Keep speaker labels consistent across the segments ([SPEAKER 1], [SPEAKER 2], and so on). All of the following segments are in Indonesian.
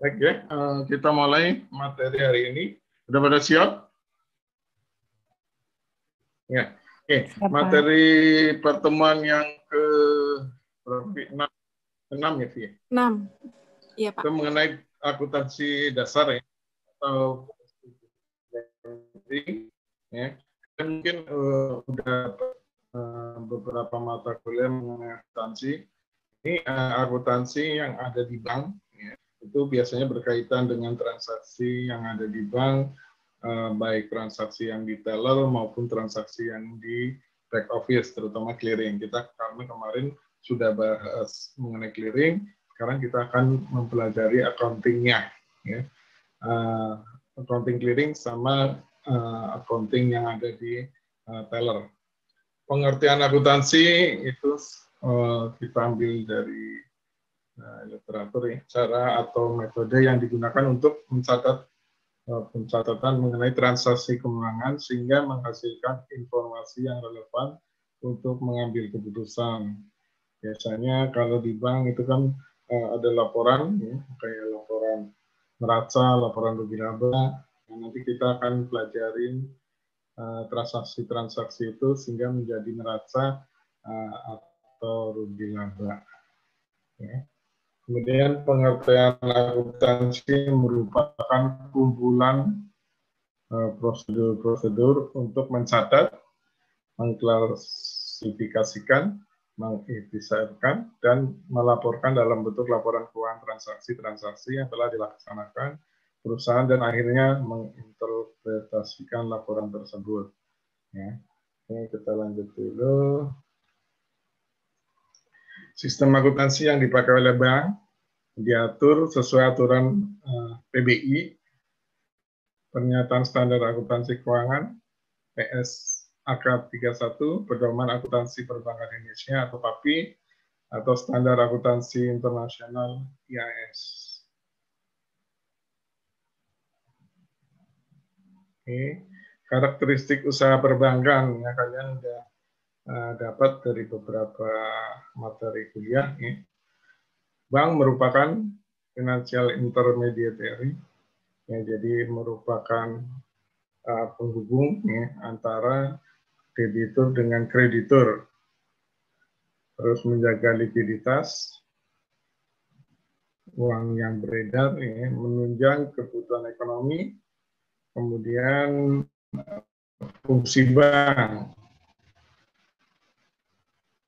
[SPEAKER 1] Baik ya, kita mulai materi hari ini. Sudah pada siap? Ya, oke. Materi pertemuan yang ke 6 ya, Vi?
[SPEAKER 2] 6. Iya, Pak.
[SPEAKER 1] Itu mengenai akuntansi dasar ya, atau ya. Mungkin udah beberapa mata kuliah mengenai akuntansi. Ini akuntansi yang ada di bank, ya. Itu biasanya berkaitan dengan transaksi yang ada di bank, baik transaksi yang di teller maupun transaksi yang di back office, terutama clearing. Kami kemarin sudah bahas mengenai clearing, sekarang kita akan mempelajari accounting-nya, ya. Accounting clearing sama accounting yang ada di teller. Pengertian akuntansi itu kita ambil dari literatur ya, cara atau metode yang digunakan untuk mencatat pencatatan mengenai transaksi keuangan sehingga menghasilkan informasi yang relevan untuk mengambil keputusan. Biasanya kalau di bank itu kan ada laporan, ya, kayak laporan neraca, laporan rugi laba. Nah, nanti kita akan pelajarin transaksi-transaksi itu sehingga menjadi neraca atau rugi laba. Ya. Kemudian pengertian akuntansi merupakan kumpulan prosedur-prosedur untuk mencatat, mengklasifikasikan, mengikhtisarkan, dan melaporkan dalam bentuk laporan keuangan transaksi-transaksi yang telah dilaksanakan perusahaan dan akhirnya menginterpretasikan laporan tersebut. Ya. Oke, kita lanjut dulu. Sistem akuntansi yang dipakai oleh bank diatur sesuai aturan PBI, Pernyataan Standar Akuntansi Keuangan, PSAK 31, Pedoman Akuntansi Perbankan Indonesia atau PAPI, atau Standar Akuntansi Internasional IAS. Oke. Karakteristik usaha perbankan, ya kalian sudah dapat dari beberapa materi kuliah. Ya. Bank merupakan financial intermediary, ya, jadi merupakan penghubung ya, antara debitur dengan kreditur, terus menjaga likuiditas, uang yang beredar, ya, menunjang kebutuhan ekonomi, kemudian fungsi bank,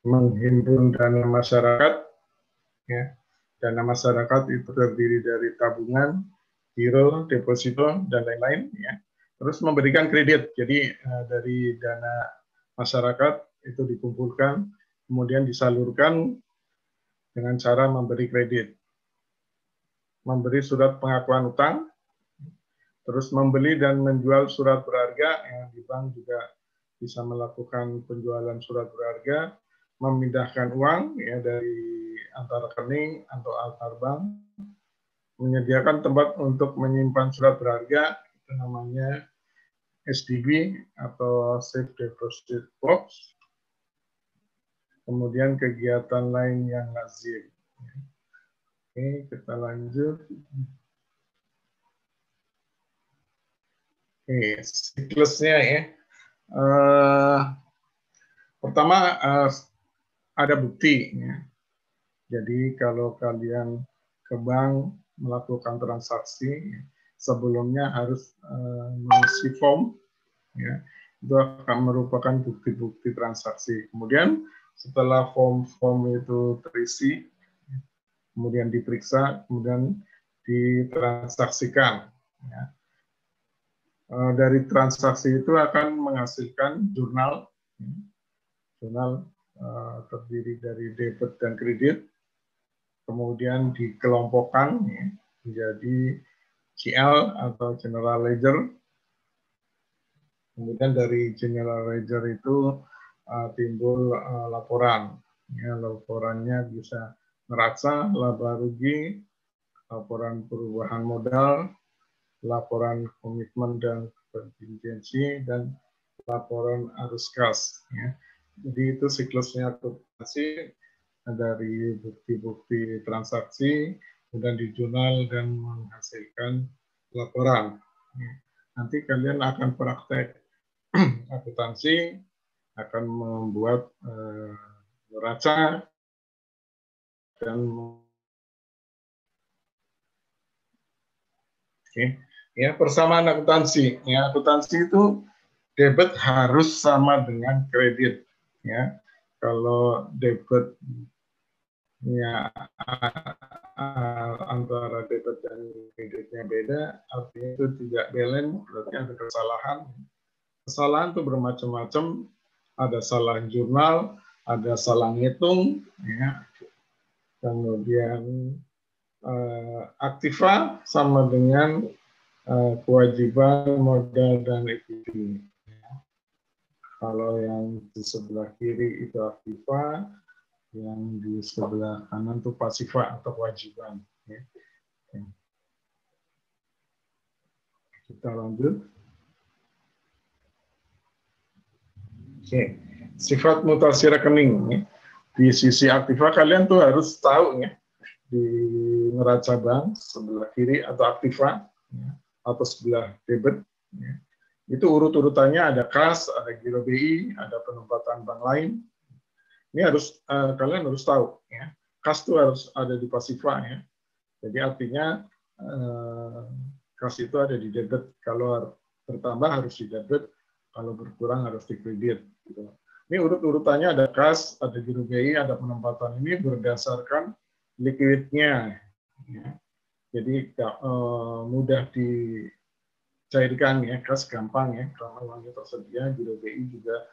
[SPEAKER 1] menghimpun dana masyarakat, ya. Dana masyarakat itu terdiri dari tabungan, giro, deposito, dan lain-lain. Ya. Terus memberikan kredit, jadi dari dana masyarakat itu dikumpulkan, kemudian disalurkan dengan cara memberi kredit. Memberi surat pengakuan utang, terus membeli dan menjual surat berharga, yang di bank juga bisa melakukan penjualan surat berharga, memindahkan uang ya dari antar rekening atau antar bank, menyediakan tempat untuk menyimpan surat berharga, itu namanya SDB atau Safe Deposit Box. Kemudian kegiatan lain yang lazim. Oke, kita lanjut. Oke, siklusnya ya. Pertama ada bukti. Ya. Jadi kalau kalian ke bank melakukan transaksi, sebelumnya harus mengisi form, ya. Itu akan merupakan bukti-bukti transaksi. Kemudian setelah form-form itu terisi, kemudian diperiksa, kemudian ditransaksikan. Ya. Dari transaksi itu akan menghasilkan jurnal. Jurnal terdiri dari debit dan kredit, kemudian dikelompokkan ya, menjadi GL atau General Ledger. Kemudian dari General Ledger itu timbul laporan. Ya, laporannya bisa neraca, laba rugi, laporan perubahan modal, laporan komitmen dan kontingensi, dan laporan arus kas. Ya. Jadi itu siklusnya akuntansi dari bukti-bukti transaksi, kemudian di jurnal dan menghasilkan laporan. Nanti kalian akan praktek akuntansi, akan membuat neraca dan ya persamaan akuntansi. Ya, akuntansi itu debit harus sama dengan kredit. Ya, kalau debit antara debit dan kreditnya beda, artinya itu tidak balance, berarti ada kesalahan. Kesalahan itu bermacam-macam, ada salah jurnal, ada salah ngitung, ya. Kemudian aktiva sama dengan kewajiban modal dan ekuiti. Kalau yang di sebelah kiri itu aktiva, yang di sebelah kanan itu pasiva atau kewajiban. Ya. Kita lanjut. Oke. Sifat mutasi rekening. Di sisi aktiva kalian tuh harus tahu ya. Di neraca bank sebelah kiri atau aktiva ya, atau sebelah debit. Ya. Itu urut-urutannya ada kas, ada giro BI, ada penempatan bank lain. Ini harus kalian harus tahu ya. Kas itu harus ada di pasiva ya. Jadi artinya kas itu ada di debit. Kalau bertambah harus di debit, kalau berkurang harus di kredit. Gitu. Ini urut-urutannya ada kas, ada giro BI, ada penempatan ini berdasarkan liquidnya. Ya. Jadi mudah dicairkan ya, kas gampang ya, karena uangnya tersedia. Giro BI juga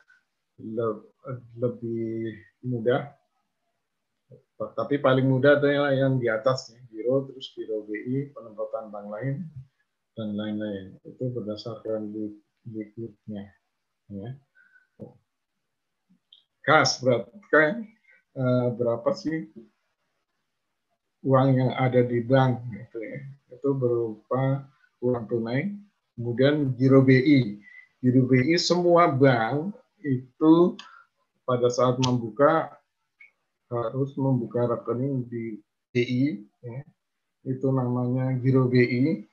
[SPEAKER 1] lebih mudah. Tapi paling mudah adalah yang di atas ya, giro, terus giro BI, penempatan bank lain, dan lain-lain. Itu berdasarkan liquidnya. Ya. Kas berapa sih uang yang ada di bank gitu ya. Itu berupa uang tunai, kemudian giro BI. Giro BI semua bank itu pada saat membuka harus membuka rekening di BI, ya. Itu namanya giro BI.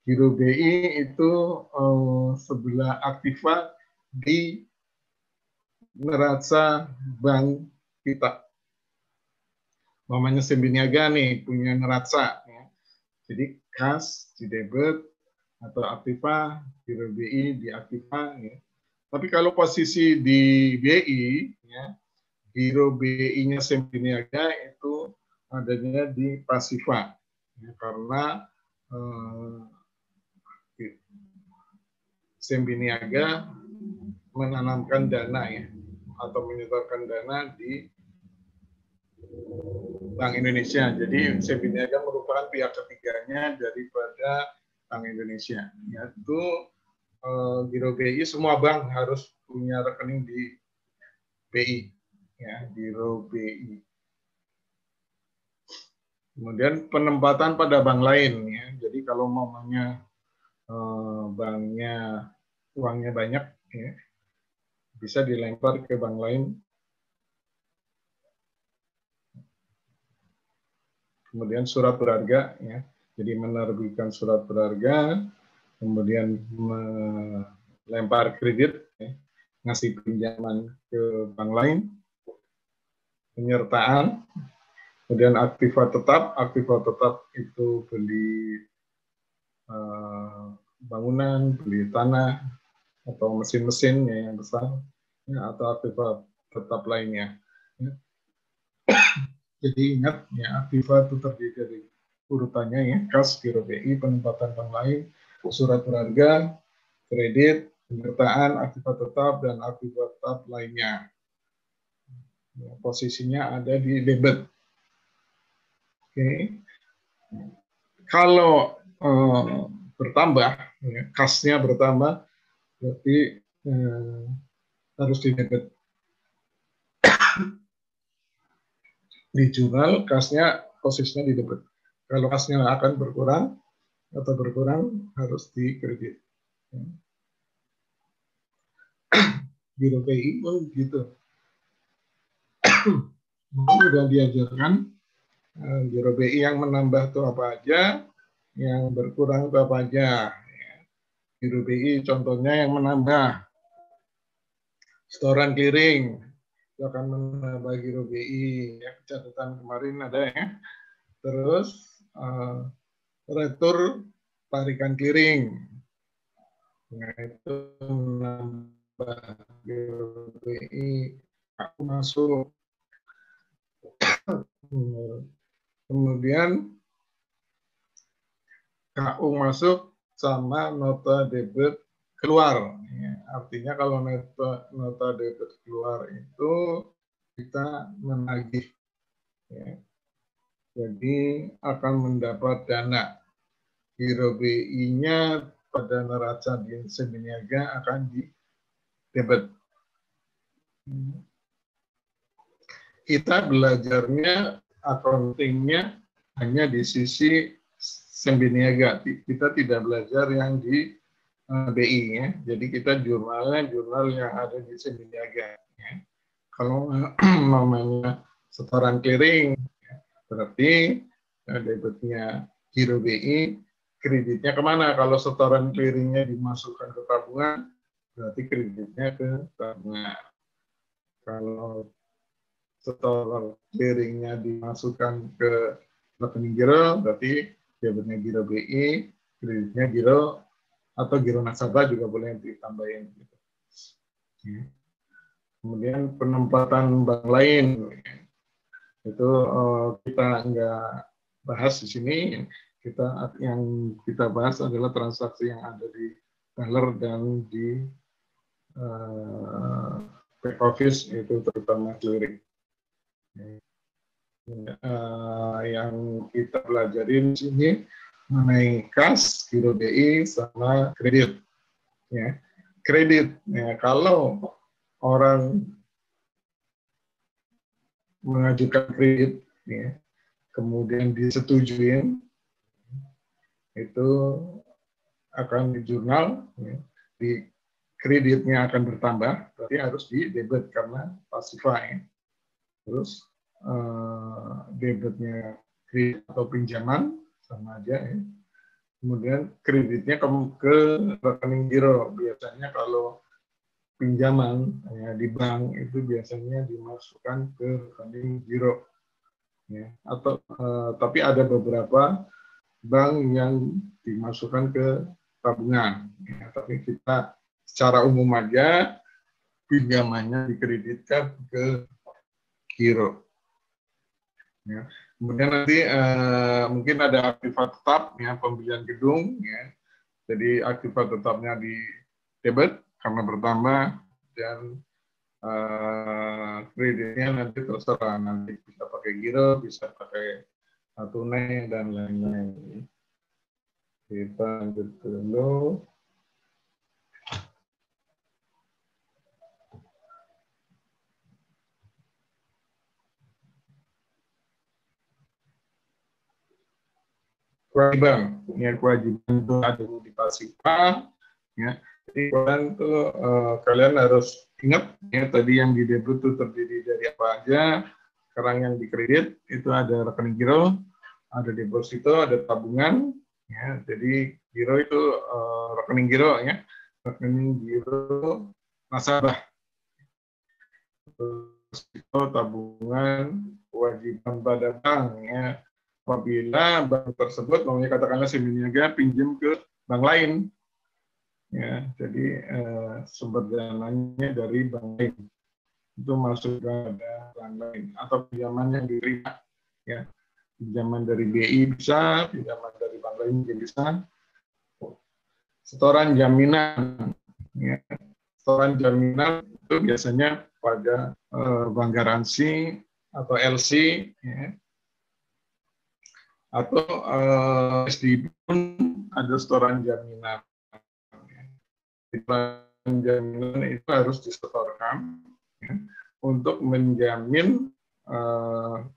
[SPEAKER 1] Giro BI itu sebelah aktiva di neraca bank kita. Namanya Sembiniaga nih punya neraca. Ya. Jadi kas di debit atau aktiva, giro BI di aktiva. Ya. Tapi kalau posisi di BI, ya, giro BI-nya Sembiniaga itu adanya di pasiva. Ya, karena Sembiniaga menanamkan dana ya atau menyetorkan dana di Bank Indonesia. Jadi Sembiniaga merupakan pihak ketiganya daripada Bank Indonesia. Yaitu giro BI semua bank harus punya rekening di BI, ya giro BI. Kemudian penempatan pada bank lain, ya. Jadi kalau mamanya banknya uangnya banyak, ya, bisa dilempar ke bank lain. Kemudian surat berharga, ya. Jadi menerbitkan surat berharga, kemudian melempar kredit, ya, ngasih pinjaman ke bank lain, penyertaan, kemudian aktiva tetap itu beli bangunan, beli tanah, atau mesin-mesin yang besar, ya, atau aktiva tetap lainnya. Ya. Jadi ingat, ya, aktiva itu terdiri dari urutannya ya, kas, giro BI, penempatan bank lain, surat berharga, kredit, penyertaan, aktiva tetap, dan aktiva tetap lainnya. Ya, posisinya ada di debit. Oke. Kalau bertambah, ya, kasnya bertambah, berarti harus di debit. Di jurnal kasnya posisinya di debit. Kalau kasnya akan berkurang atau berkurang harus di kredit. Giro BI pun gitu. Sudah diajarkan Giro BI yang menambah itu apa aja, yang berkurang itu apa aja. Giro BI contohnya yang menambah setoran clearing itu akan menambah giro BI, ya, catatan kemarin ada ya. Terus retur tarikan clearing, nah itu menambah giro BI. Aku masuk, kemudian KU masuk sama nota debit keluar. Ya, artinya kalau nota debit keluar itu kita menagih, ya. Jadi akan mendapat dana. Giro BI-nya pada neraca di Seminiaga akan di debit. Kita belajarnya accounting-nya hanya di sisi Seminiaga. Kita tidak belajar yang di BI, ya. Jadi kita jurnal yang ada di Seminiaga. Ya. Kalau namanya setoran clearing, ya, berarti debitnya giro BI, kreditnya kemana? Kalau setoran clearingnya dimasukkan ke tabungan, berarti kreditnya ke tabungan. Kalau setoran clearingnya dimasukkan ke rekening giro, berarti debitnya giro BI, kreditnya giro atau giro nasabah juga boleh ditambahin. Gitu. Kemudian penempatan bank lain, itu kita nggak bahas di sini. Yang kita bahas adalah transaksi yang ada di teller dan di back office, itu terutama clearing. Yang kita pelajarin di sini mengenai kas, giro BI, sama kredit. Ya. Kredit, ya, kalau orang mengajukan kredit, ya, kemudian disetujuin, itu akan di jurnal, ya, di kreditnya akan bertambah, berarti harus di debit karena pasify. Terus debitnya kredit atau pinjaman sama aja, ya. Kemudian kreditnya ke rekening giro. Biasanya kalau pinjaman, ya, di bank itu biasanya dimasukkan ke rekening giro. Ya. Atau tapi ada beberapa bank yang dimasukkan ke tabungan. Ya. Tapi kita secara umum aja pinjamannya dikreditkan ke giro. Ya. Kemudian nanti mungkin ada aktiva tetap, ya, pembelian gedung, ya. Jadi aktiva tetapnya di debit karena bertambah, dan kreditnya nanti terserah, nanti bisa pakai giro, bisa pakai tunai dan lain-lain. Kita lanjut dulu. Kewajiban, ya, kewajiban itu ada di Pasipa, ya. Jadi kalian harus ingat, ya, tadi yang di debit itu terdiri dari apa aja. Sekarang yang di kredit itu ada rekening giro, ada deposito, ada tabungan, ya. Jadi giro itu rekening giro, ya, rekening giro nasabah, deposito, tabungan, kewajiban pada bank, ya. Apabila bank tersebut, namanya katakanlah Seminiaga, pinjam ke bank lain, ya, jadi sumber dananya dari bank lain itu masuk ke bank lain, atau pinjaman yang diterima, ya, pinjaman dari BI bisa, pinjaman dari bank lain juga bisa. Setoran jaminan, ya, setoran jaminan itu biasanya pada bank garansi atau LC, ya. Atau SDB pun ada setoran jaminan. Setoran jaminan itu harus disetorkan, ya, untuk menjamin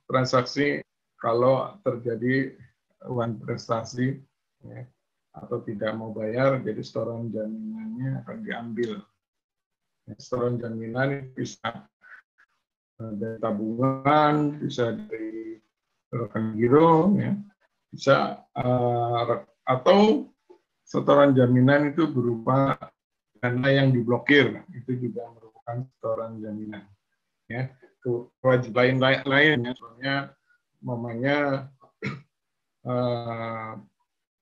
[SPEAKER 1] transaksi kalau terjadi uang prestasi, ya, atau tidak mau bayar, jadi setoran jaminannya akan diambil. Setoran jaminan bisa dari tabungan, bisa dari rekening giro, ya, bisa atau setoran jaminan itu berupa dana yang diblokir, itu juga merupakan setoran jaminan. Ya, kewajiban lainnya, soalnya mamanya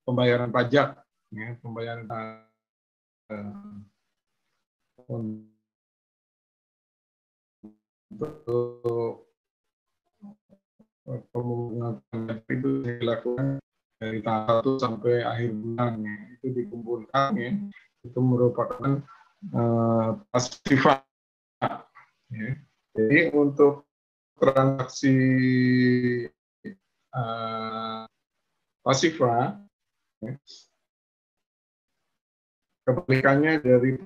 [SPEAKER 1] pembayaran pajak, ya, pembayaran untuk pemungutan itu dilakukan dari tanggal 1 sampai akhir bulan, ya. Itu dikumpulkan, ya. Itu merupakan pasifan, ya. Jadi untuk transaksi pasifa, ya, kebalikannya dari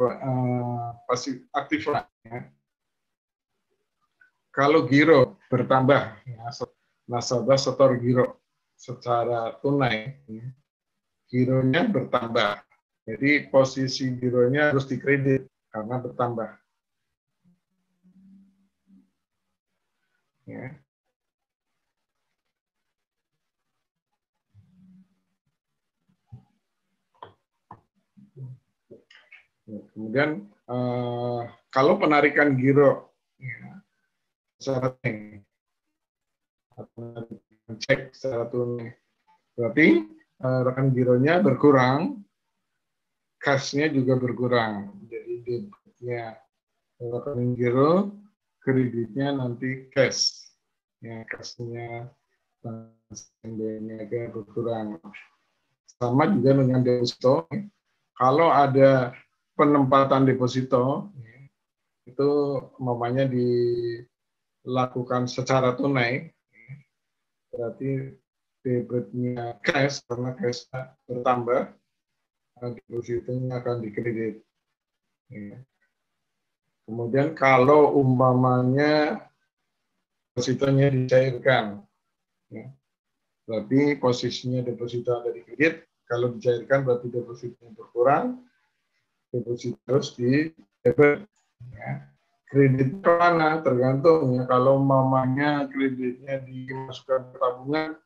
[SPEAKER 1] pasif aktiva, ya. Kalau giro bertambah, ya, nasabah setor giro secara tunai, ya, gironya bertambah. Jadi posisi gironya harus dikredit karena bertambah. Ya. Kemudian kalau penarikan giro, ya, secara tunai, cek secara tunai, berarti rekan gironya berkurang, cash-nya juga berkurang. Jadi debitnya rekening giro, kreditnya nanti cash. Ya, cash-nya agak berkurang. Sama juga dengan deposito. Kalau ada penempatan deposito, itu umpamanya dilakukan secara tunai, berarti debitnya cash, karena cash bertambah, depositonya akan dikredit. Ya. Kemudian kalau umpamanya depositonya dicairkan, ya, berarti posisinya deposito ada di kredit. Kalau dicairkan berarti depositonya berkurang, deposito harus di debit. Ya. Kredit ke mana? Tergantung, ya. Kalau mamanya kreditnya dimasukkan ke tabungan,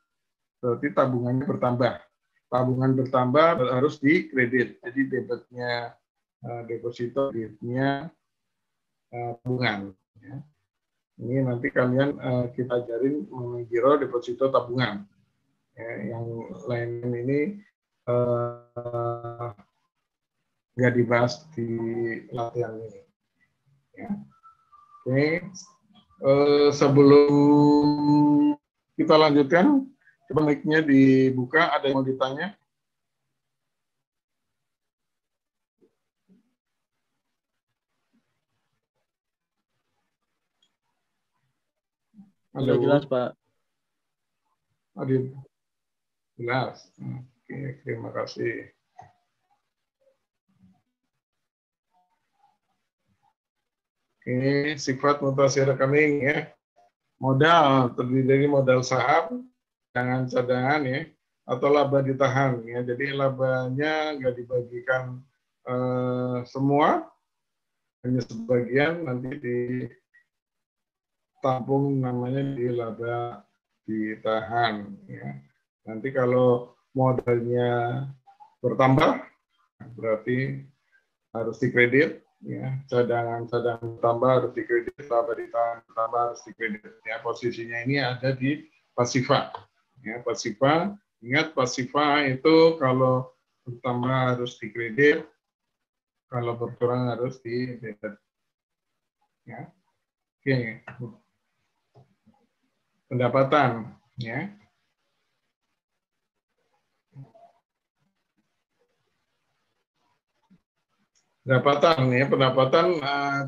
[SPEAKER 1] berarti tabungannya bertambah. Tabungan bertambah harus di kredit. Jadi debitnya deposito, kreditnya tabungan. Ya. Ini nanti kalian kita ajarin menggiro deposito tabungan. Ya, yang lain ini nggak dibahas di latihan ini. Ya. Oke, sebelum kita lanjutkan, coba mic-nya dibuka. Ada yang mau ditanya?
[SPEAKER 3] Sudah jelas, Pak.
[SPEAKER 1] Adit, jelas. Oke, terima kasih. Ini sifat mutasi rekening, ya. Modal terdiri dari modal saham, cadangan, ya, atau laba ditahan, ya. Jadi labanya nggak dibagikan semua, hanya sebagian nanti ditampung, namanya di laba ditahan, ya. Nanti kalau modalnya bertambah, berarti harus dikredit, ya. Cadangan tambah harus dikredit, laba ditahan tambah harus dikredit. Ya, posisinya ini ada di pasifa. Ya, pasifa, ingat pasifa itu kalau bertambah harus dikredit, kalau berkurang harus di debit. Ya. Oke. Pendapatan, ya. Pendapatan, ya, pendapatan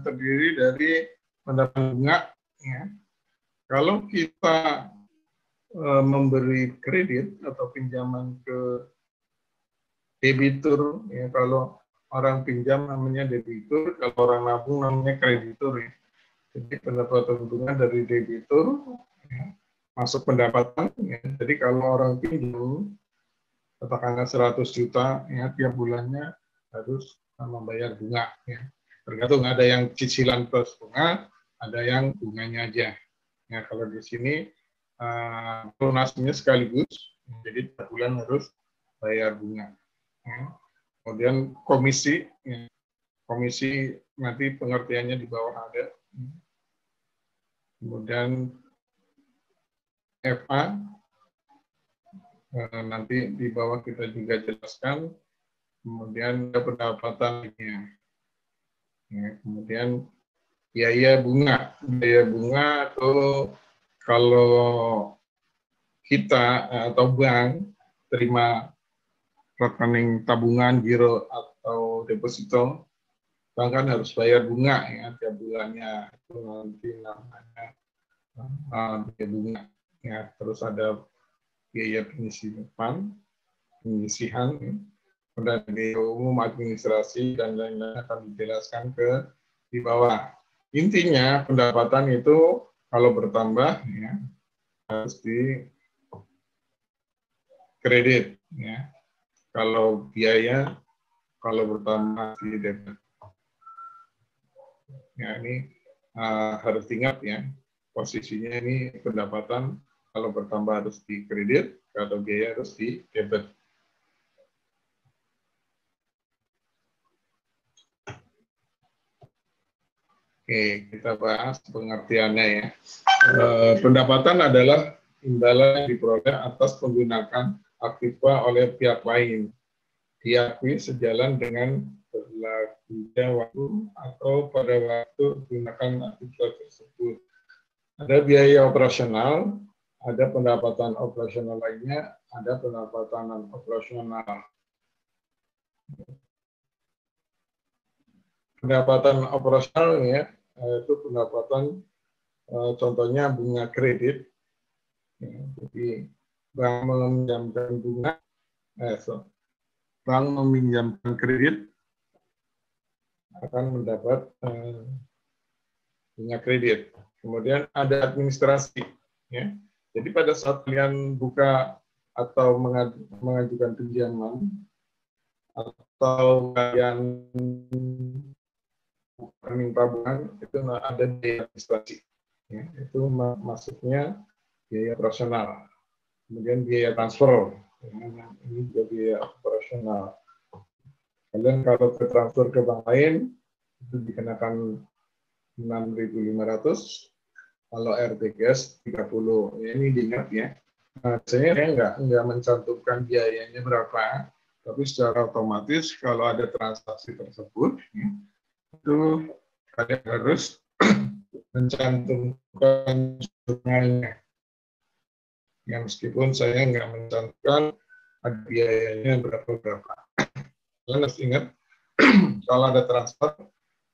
[SPEAKER 1] terdiri dari pendapatan bunga, ya. Kalau kita memberi kredit atau pinjaman ke debitur, ya, kalau orang pinjam namanya debitur, kalau orang nabung namanya kreditur, ya. Jadi pendapatan bunga dari debitur, ya, masuk pendapatan, ya. Jadi kalau orang pinjam katakanlah 100 juta, ya, tiap bulannya harus membayar bunga, ya. Tergantung, ada yang cicilan plus bunga, ada yang bunganya aja. Ya, kalau di sini lunasinya sekaligus, jadi tiap bulan harus bayar bunga. Kemudian komisi, komisi nanti pengertiannya di bawah ada. Kemudian FA, nanti di bawah kita juga jelaskan. Kemudian pendapatannya. Kemudian biaya bunga. Biaya bunga atau kalau kita atau bank terima rekening tabungan, giro atau deposito, bank kan harus bayar bunga ya tiap bulannya. Itu nanti namanya biaya bunga. Ya, terus ada biaya pengisian, kemudian biaya umum, administrasi dan lain-lain akan dijelaskan di bawah. Intinya pendapatan itu kalau bertambah ya harus di kredit ya. Kalau biaya kalau bertambah di debit. Ya ini harus ingat ya, posisinya ini pendapatan kalau bertambah harus di kredit, kalau biaya harus di debit. Oke, kita bahas pengertiannya ya. Pendapatan adalah imbalan yang diperoleh atas penggunaan aktiva oleh pihak lain, diakui sejalan dengan berlakunya waktu atau pada waktu menggunakan aktivitas tersebut. Ada biaya operasional, ada pendapatan operasional lainnya, ada pendapatan non operasional. Pendapatan operasional ya, itu pendapatan contohnya bunga kredit. Jadi bank meminjamkan bunga, bank meminjamkan kredit akan mendapat bunga kredit. Kemudian ada administrasi. Ya. Jadi pada saat kalian buka atau mengajukan pinjaman atau kalian rekening tabungan itu ada biaya administrasi. Ya, itu masuknya biaya operasional. Kemudian biaya transfer. Ya, ini juga biaya operasional. Kalian kalau ke transfer ke bank lain itu dikenakan 6.500, kalau RTGS 30. Ya, ini diingat ya. Nah, saya nggak mencantumkan biayanya berapa, tapi secara otomatis kalau ada transaksi tersebut, ya, itu kalian harus mencantumkan jurnalnya. Ya, meskipun saya nggak mencantumkan ada biayanya berapa. Kalian harus ingat, kalau ada transfer,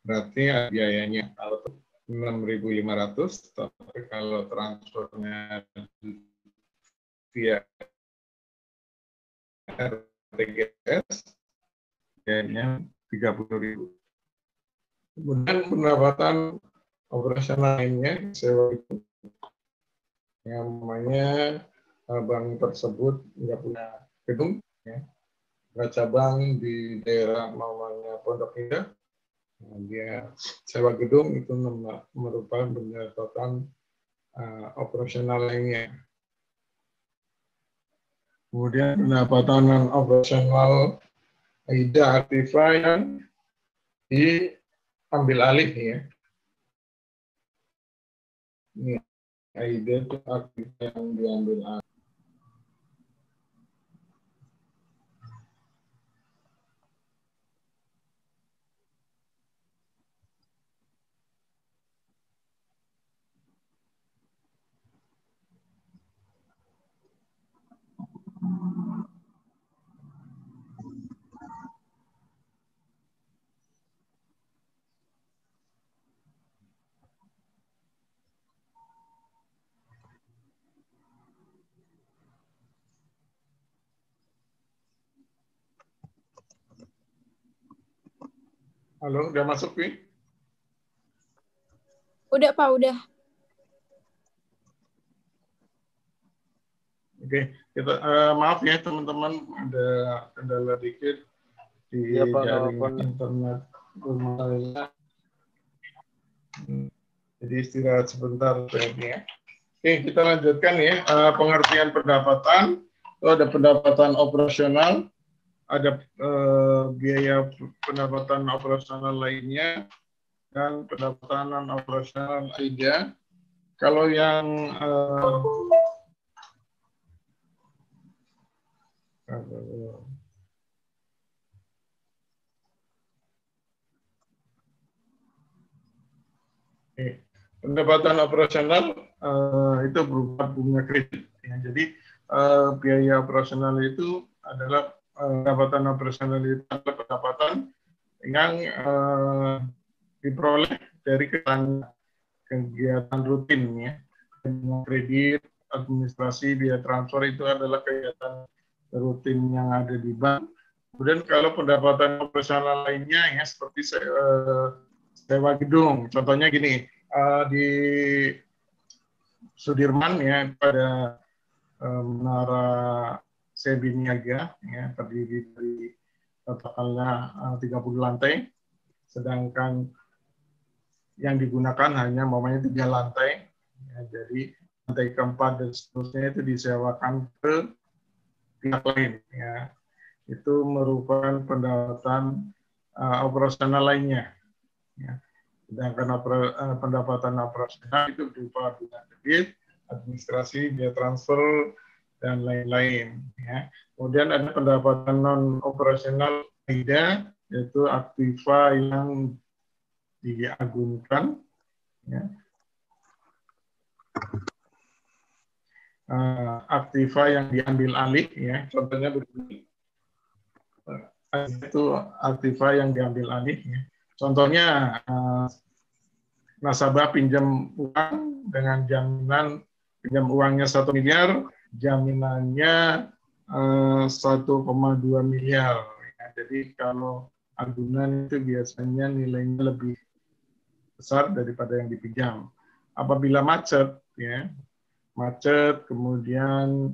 [SPEAKER 1] berarti ada biayanya. Kalau 6.500, tapi kalau transfernya via RTGS, biayanya 30.000. Kemudian pendapatan operasional lainnya, sewa itu, yang namanya bank tersebut nggak punya gedung, ya. Cabang di daerah namanya Pondok Indah, dia sewa gedung itu merupakan pendapatan operasional lainnya. Kemudian pendapatan non operasional AIDA aktiva yang diambil alih ya. Ini AIDA itu aktiva yang diambil alih. Halo, udah masuk, Pi?
[SPEAKER 2] Udah, Pak, udah.
[SPEAKER 1] Oke, kita maaf ya teman-teman, ada kendala dikit di jaringan internet rumah saya. Jadi istirahat sebentar ya. Oke, Oke, kita lanjutkan ya. Pengertian pendapatan. Itu ada pendapatan operasional, ada biaya pendapatan operasional lainnya, dan pendapatan non operasional lainnya. Kalau yang pendapatan operasional itu berupa bunga kredit. Ya. Jadi biaya operasional itu adalah pendapatan operasional itu adalah pendapatan yang diperoleh dari kegiatan rutin, ya. Kredit, administrasi, biaya transfer itu adalah kegiatan rutin yang ada di bank. Kemudian kalau pendapatan operasional lainnya ya seperti sewa gedung, contohnya gini, di Sudirman ya pada menara Sebi Niaga ya terdiri dari katakanlah 30 lantai, sedangkan yang digunakan hanya umpamanya 3 lantai, ya, jadi lantai keempat dan seterusnya itu disewakan ke pihak lain, ya. Itu merupakan pendapatan operasional lainnya. Ya. Sedangkan pendapatan operasional itu berupa bunga kredit, administrasi, biaya transfer, dan lain-lain. Ya. Kemudian ada pendapatan non operasional lainnya, yaitu aktiva yang diagunkan, ya. Aktiva yang diambil alih, ya. Contohnya begini, itu aktiva yang diambil alih. Ya. Contohnya nasabah pinjam uang dengan jaminan pinjam uangnya 1 miliar, jaminannya 1,2 miliar. Ya. Jadi kalau agunan itu biasanya nilainya lebih besar daripada yang dipinjam. Apabila macet, ya, macet, kemudian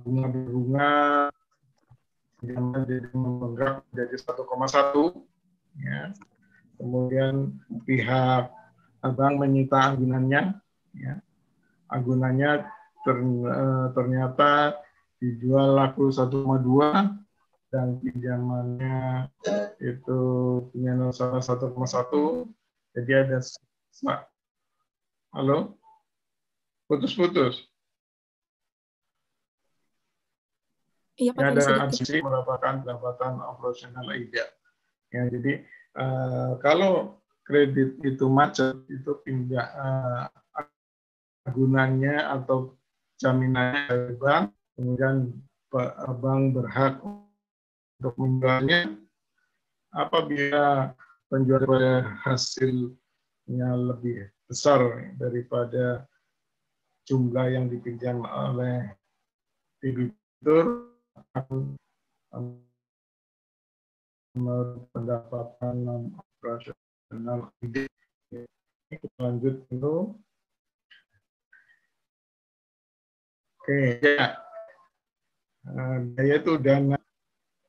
[SPEAKER 1] bunga-bunga jadi membengkak menjadi 1,1, ya. Kemudian pihak bank menyita agunannya, ya. Agunannya ternyata dijual laku 1,2 dan pinjamannya itu punya nasabah 1,1. Jadi ada, halo, putus-putus.
[SPEAKER 2] Iya, Pak,
[SPEAKER 1] Ya,
[SPEAKER 2] tadi
[SPEAKER 1] ada
[SPEAKER 2] sedikit.
[SPEAKER 1] adisi merupakan pendapatan operasional lainnya. Ya, jadi kalau kredit itu macet, itu pindah agunannya atau jaminannya dari bank, kemudian bank berhak untuk menjualnya apabila penjualan hasilnya lebih besar daripada jumlah yang dipinjam oleh debitur, akan pendapatan non operasional. Kita lanjut dulu. Oke, ya. Biaya itu dana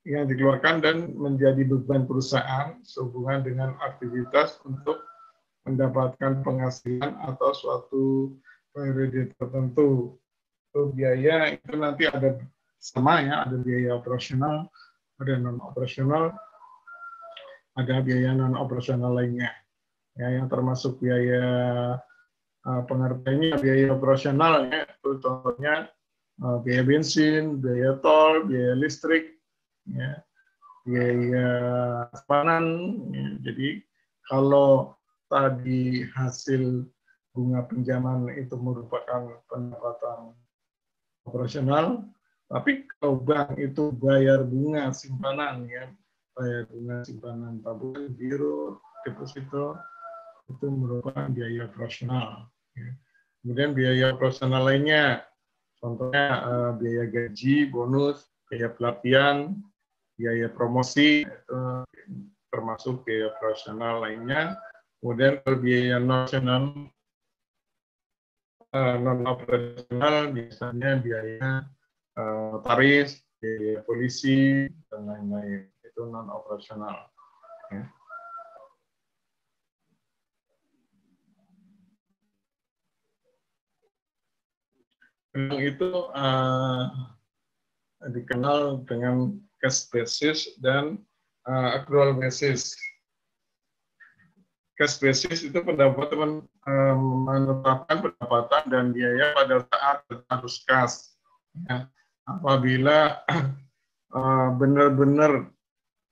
[SPEAKER 1] yang dikeluarkan dan menjadi beban perusahaan sehubungan dengan aktivitas untuk mendapatkan penghasilan atau suatu periode tertentu. Itu biaya itu nanti ada sama ya, ada biaya operasional, ada non operasional, ada biaya non operasional lainnya. Ya, yang termasuk biaya pengertiannya biaya operasional ya, itu contohnya biaya bensin, biaya tol, biaya listrik, ya, biaya simpanan. Ya. Jadi kalau tadi hasil bunga pinjaman itu merupakan pendapatan operasional, tapi kalau bank itu bayar bunga simpanan, ya, bayar bunga simpanan tabungan, giro, deposito, itu merupakan biaya operasional. Ya. Kemudian biaya operasional lainnya, contohnya biaya gaji, bonus, biaya pelatihan, biaya promosi, itu termasuk biaya operasional lainnya. Kemudian biaya non operasional biasanya biaya tarif, biaya polisi, dan lain-lain. Itu non operasional. Ya. itu dikenal dengan cash basis dan accrual basis. Cash basis itu pendapatan menetapkan pendapatan dan biaya pada saat harus kas. Ya. Apabila benar-benar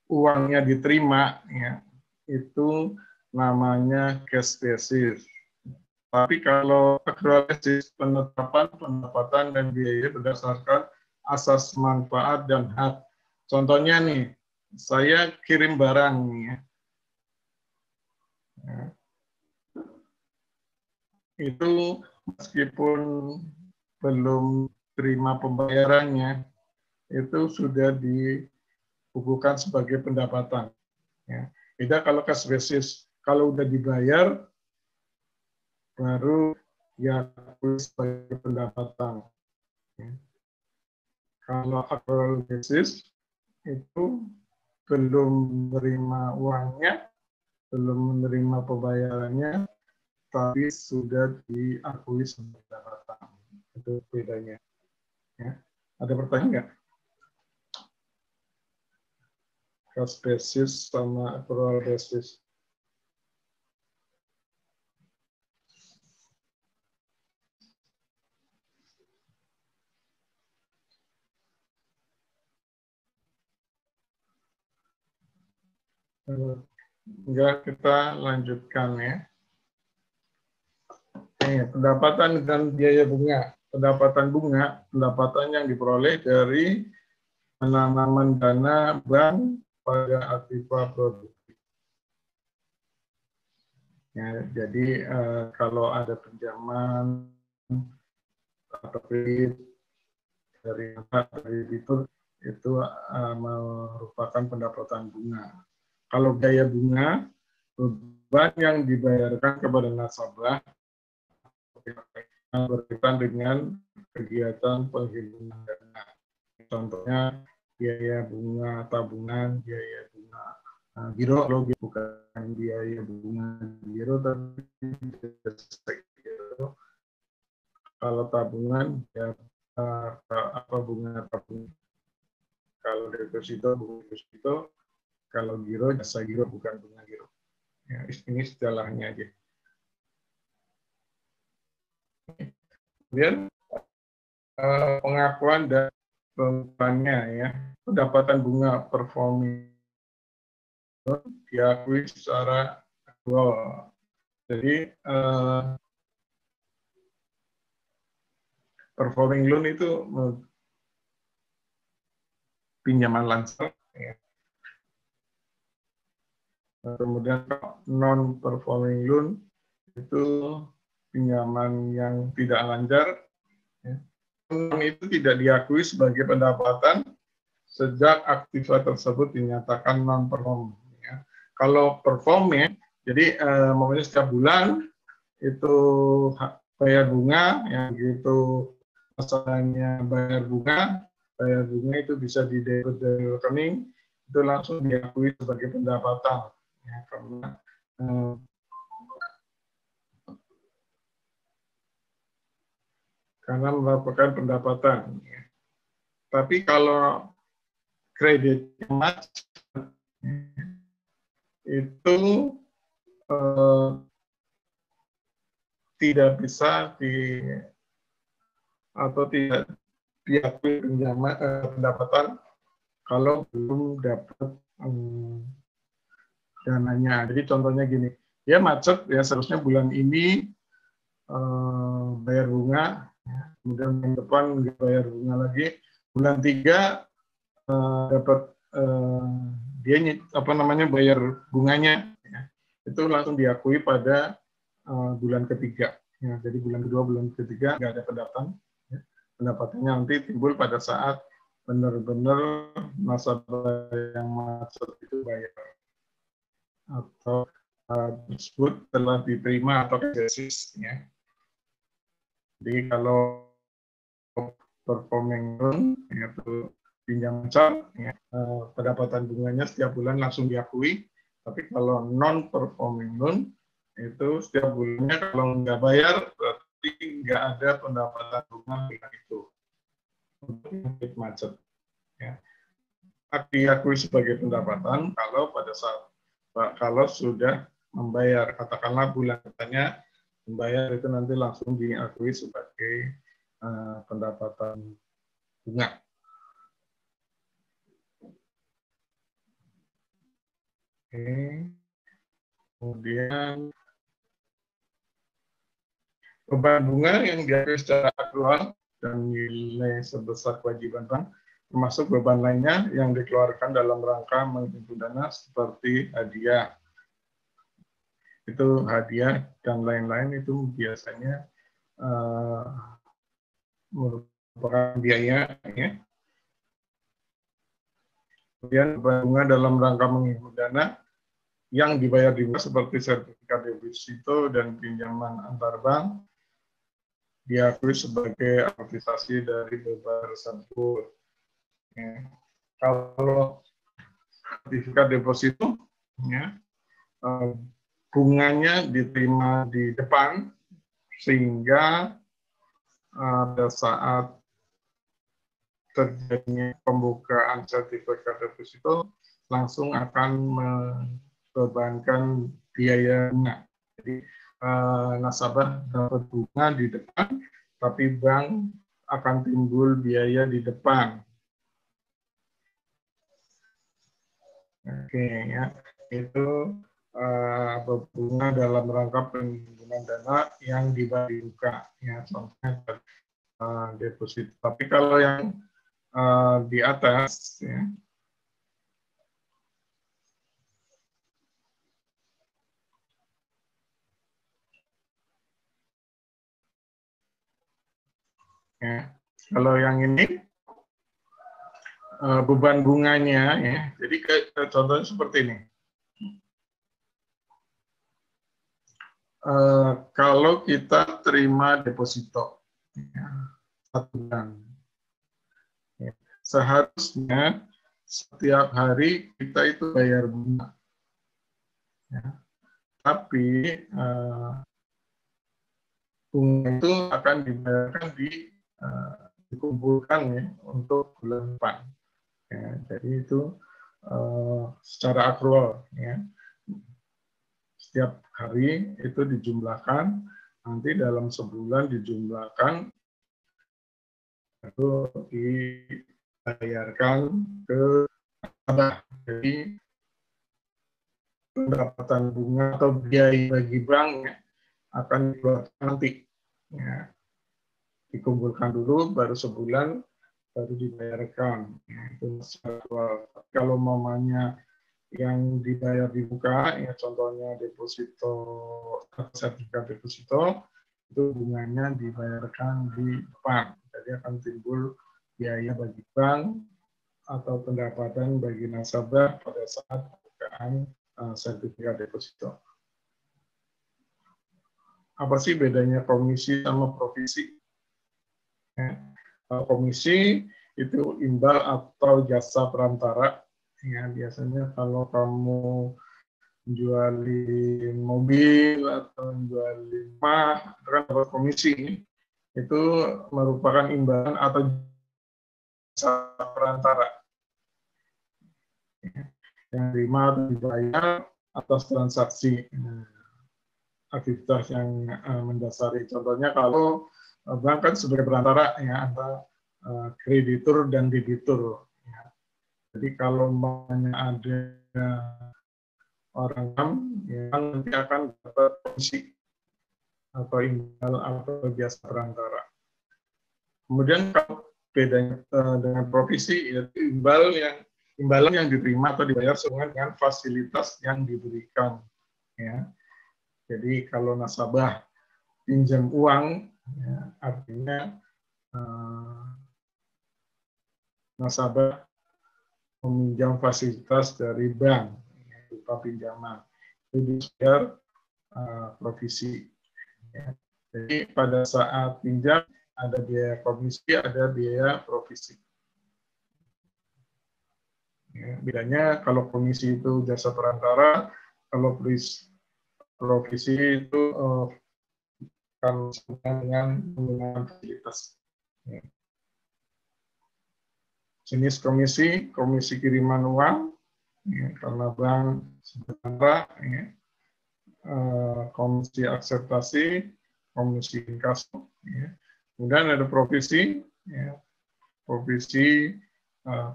[SPEAKER 1] uangnya diterima, ya, itu namanya cash basis. Tapi kalau accrual basis, penetapan pendapatan dan biaya berdasarkan asas manfaat dan hak. Contohnya nih, saya kirim barang, ya. Itu meskipun belum terima pembayarannya, itu sudah dibukukan sebagai pendapatan. Ya. Beda kalau cash basis, kalau udah dibayar, baru diakui sebagai pendapatan. Ya. Kalau accrual basis, itu belum menerima uangnya, belum menerima pembayarannya, tapi sudah diakui sebagai pendapatan. Itu bedanya. Ya. Ada pertanyaan nggak? Cash basis sama accrual basis. Enggak, kita lanjutkan ya. Pendapatan dan biaya bunga. Pendapatan bunga, pendapatan yang diperoleh dari penanaman dana bank pada aktiva produktif. Ya, jadi kalau ada pinjaman atau kredit dari kreditur itu merupakan pendapatan bunga. Kalau biaya bunga, beban yang dibayarkan kepada nasabah berkaitan dengan kegiatan penghimpunan dana. Contohnya biaya bunga tabungan, biaya bunga giro, bukan biaya bunga giro, tapi giro. Kalau tabungan ya apa bunga tabungan. Kalau deposito bunga deposito, kalau giro jasa giro, bukan bunga giro. Ya, ini istilahnya aja. Kemudian pengakuan dan pengukurannya ya, pendapatan bunga performing diakui secara aktual. Jadi performing loan itu pinjaman lancar, ya. Kemudian non performing loan itu pinjaman yang tidak lancar, ya. Itu tidak diakui sebagai pendapatan sejak aktiva tersebut dinyatakan non performing. Ya. Kalau performing, jadi maunya setiap bulan itu bayar bunga, yang gitu masalahnya bayar bunga itu bisa di debit dari rekening, itu langsung diakui sebagai pendapatan, ya, karena merupakan pendapatan. Ya. Tapi kalau kredit macet itu tidak bisa atau tidak diakui pendapatan kalau belum dapat dananya. Jadi contohnya gini, ya macet ya seharusnya bulan ini bayar bunga, ya, kemudian bulan depan nggak bayar bunga lagi, bulan 3 dapat dia bayar bunganya, ya, itu langsung diakui pada bulan ketiga. Ya, jadi bulan kedua, bulan ketiga nggak ada pendapatan. Ya. Pendapatannya nanti timbul pada saat benar-benar nasabah yang macet itu bayar atau tersebut telah diterima atau basis. Ya. Jadi kalau performing loan yaitu pinjam lancar, ya, pendapatan bunganya setiap bulan langsung diakui. Tapi kalau non performing loan itu setiap bulannya kalau nggak bayar berarti nggak ada pendapatan bunga bulan itu untuk kredit macet. Ya. Diakui sebagai pendapatan kalau pada saat kalau sudah membayar, katakanlah bulan depannya membayar, itu nanti langsung diakui sebagai pendapatan bunga. Oke. Kemudian beban bunga yang diakui secara aktual dan nilai sebesar kewajiban bank, termasuk beban lainnya yang dikeluarkan dalam rangka menghimpun dana seperti hadiah. Itu hadiah dan lain-lain itu biasanya merupakan biaya. Ya. Kemudian beban bunga dalam rangka menghimpun dana yang dibayar di bank seperti sertifikat deposito dan pinjaman antar bank diakui sebagai amortisasi dari beban tersebut. Ya. Kalau sertifikat deposito, ya, bunganya diterima di depan sehingga pada saat terjadinya pembukaan sertifikat deposito langsung akan membebankan biaya bunga. Jadi nasabah dapat bunga di depan, tapi bank akan timbul biaya di depan. Oke, ya, itu bunga dalam rangka penghimpunan dana yang dibuka, ya, contohnya deposito. Tapi kalau yang di atas, ya, ya, kalau yang ini beban bunganya, ya, jadi contohnya seperti ini. Kalau kita terima deposito, ya, 1 bulan, ya, seharusnya setiap hari kita itu bayar bunga. Ya. Tapi bunga itu akan dibayarkan dikumpulkan, ya, untuk bulan depan. Ya, jadi itu secara akrual, ya. Setiap hari itu dijumlahkan, nanti dalam sebulan dijumlahkan, itu dibayarkan ke nasabah. Jadi pendapatan bunga atau biaya bagi bank, ya, akan dikeluarkan nanti. Ya. Dikumpulkan dulu, baru sebulan, baru dibayarkan. Ya, itu akrual. Kalau mamanya yang dibayar dibuka, ya contohnya deposito, sertifikat deposito, itu bunganya dibayarkan di depan. Jadi akan timbul biaya bagi bank atau pendapatan bagi nasabah pada saat pembukaan sertifikat deposito. Apa sih bedanya komisi sama provisi? Ya, komisi itu imbal atau jasa perantara. Ya, biasanya kalau kamu jualin mobil atau jualin rumah, itu kan dapat komisi. Itu merupakan imbalan atau jasa perantara. Yang terima atau dibayar atas transaksi aktivitas yang mendasari. Contohnya kalau bank kan sebagai perantara, ya, antara kreditur dan debitur. Ya. Jadi kalau ada orang yang nanti akan dapat komisi atau imbal atau jasa perantara. Kemudian kalau bedanya dengan provisi, yaitu imbalan yang diterima atau dibayar sesuai dengan fasilitas yang diberikan. Ya. Jadi kalau nasabah pinjam uang, ya, artinya nasabah meminjam fasilitas dari bank, ya, berupa pinjaman, itu dibayar provisi. Ya. Jadi pada saat pinjam ada biaya komisi, ada biaya provisi. Ya, bedanya kalau komisi itu jasa perantara, kalau provisi itu akan dengan penggunaan fasilitas. Ya. Jenis komisi, komisi kiriman uang, ya, karena bank sementara, ya. Komisi akseptasi, komisi inkaso, ya. Kemudian ada provisi, ya. Provisi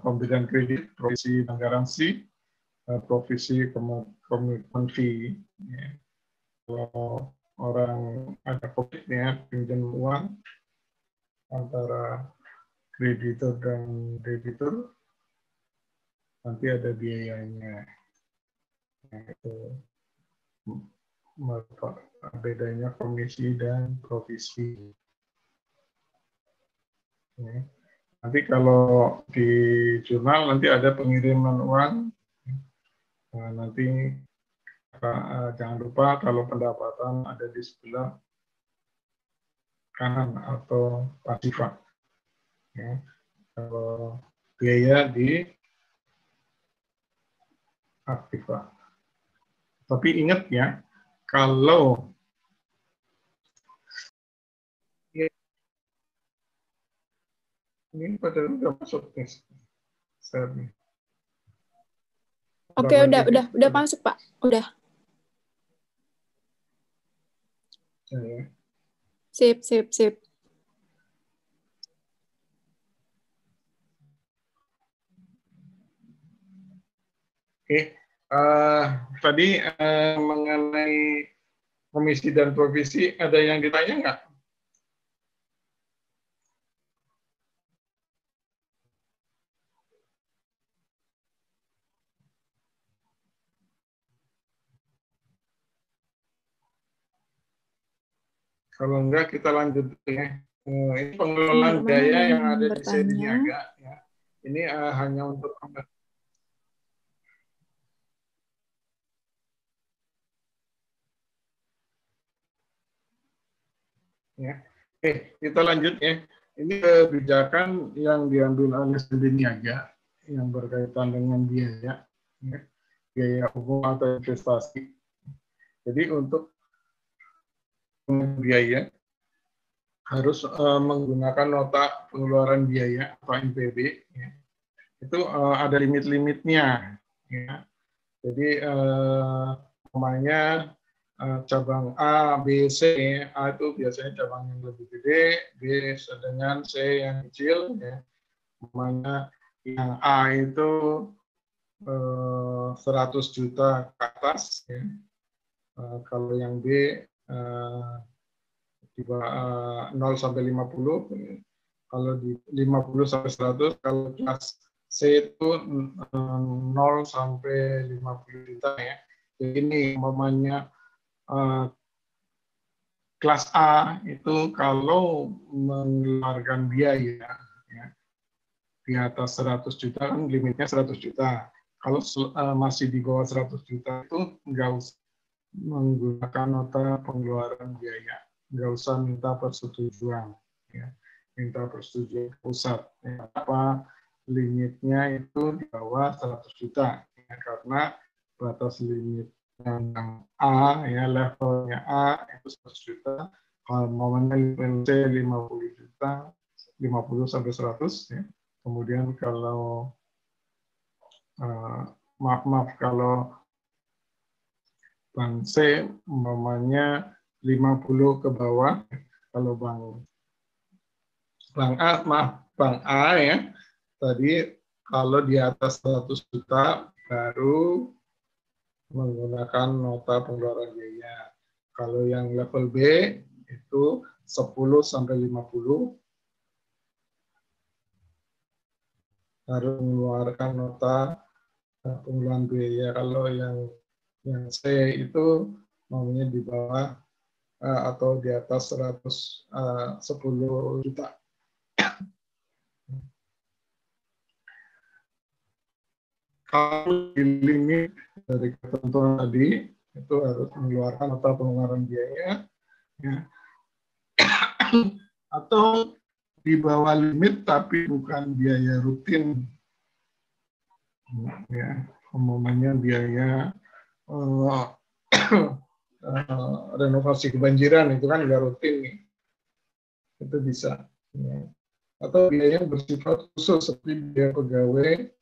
[SPEAKER 1] pemberian kredit, provisi dan garansi, provisi komitmen fee. Ya. Kalau orang ada COVID ya, pinjam uang antara kreditur dan debitur, nanti ada biayanya. Nah, itu bedanya komisi dan provisi. Ya. Nanti kalau di jurnal nanti ada pengiriman uang, nah, nanti jangan lupa kalau pendapatan ada di sebelah kanan atau pasifan. Ya. Kalau biaya di aktiva. Tapi ingat ya, kalau ini padahal udah masuk nih.
[SPEAKER 2] Oke, udah masuk, Pak. Udah.
[SPEAKER 1] Ya.
[SPEAKER 2] Sip.
[SPEAKER 1] Oke, tadi mengenai komisi dan provisi, ada yang ditanya nggak? Kalau enggak, kita lanjut ya. Ini pengelolaan biaya yang ada di sedi niaga. Ya. Ini hanya untuk ya. Oke, kita lanjut ya. Ini kebijakan yang diambil oleh sedi niaga yang berkaitan dengan biaya, ya. Biaya umum atau investasi. Jadi untuk biaya harus menggunakan nota pengeluaran biaya atau NPB. Ya. Itu ada limit-limitnya. Ya. Jadi namanya cabang A, B, C. A itu biasanya cabang yang lebih gede, B sedang, C yang kecil. Ya. Namanya yang A itu 100 juta ke atas. Ya. Kalau yang B 0 sampai 50. Kalau di 50 sampai 100, kalau kelas C itu 0 sampai 50 juta ya. Jadi ini umpamanya kelas A itu kalau mengeluarkan biaya ya, di atas 100 juta kan limitnya 100 juta. Kalau masih di bawah 100 juta itu nggak usah menggunakan nota pengeluaran biaya, nggak usah minta persetujuan. Ya. Minta persetujuan pusat. Ya, apa limitnya itu di bawah 100 juta. Ya, karena batas limit yang A, ya levelnya A itu 100 juta. Kalau momennya level C 50 juta, 50 sampai 100. Ya. Kemudian kalau maaf kalau Bank C umpamanya 50 ke bawah. Kalau Bank A ya, tadi kalau di atas 100 juta baru menggunakan nota pengeluaran biaya. Kalau yang level B itu 10 sampai 50 harus mengeluarkan nota pengeluaran biaya. Kalau yang C itu maunya di bawah atau di atas 110 juta. Kalau di limit dari ketentuan tadi itu harus mengeluarkan nota pengeluaran biaya, ya. Atau di bawah limit tapi bukan biaya rutin, ya. Umumnya biaya renovasi kebanjiran itu kan nggak rutin nih. Itu bisa. Ya. Atau biaya yang bersifat khusus seperti biaya pegawai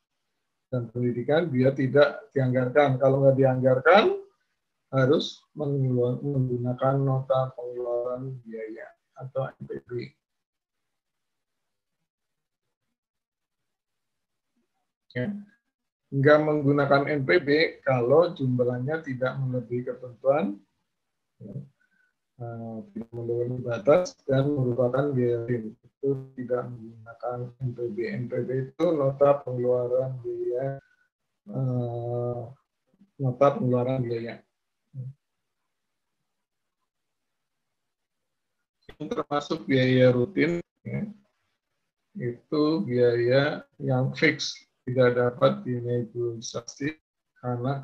[SPEAKER 1] dan pendidikan biar tidak dianggarkan. Kalau nggak dianggarkan, harus menggunakan nota pengeluaran biaya atau NPB. Ya. Nggak menggunakan NPB kalau jumlahnya tidak melebihi ketentuan, ya, tidak melebihi batas, dan merupakan biaya itu tidak menggunakan NPB. NPB itu nota pengeluaran biaya, nota pengeluaran biaya. Termasuk biaya rutin, ya, itu biaya yang fix, tidak dapat dinegosiasi karena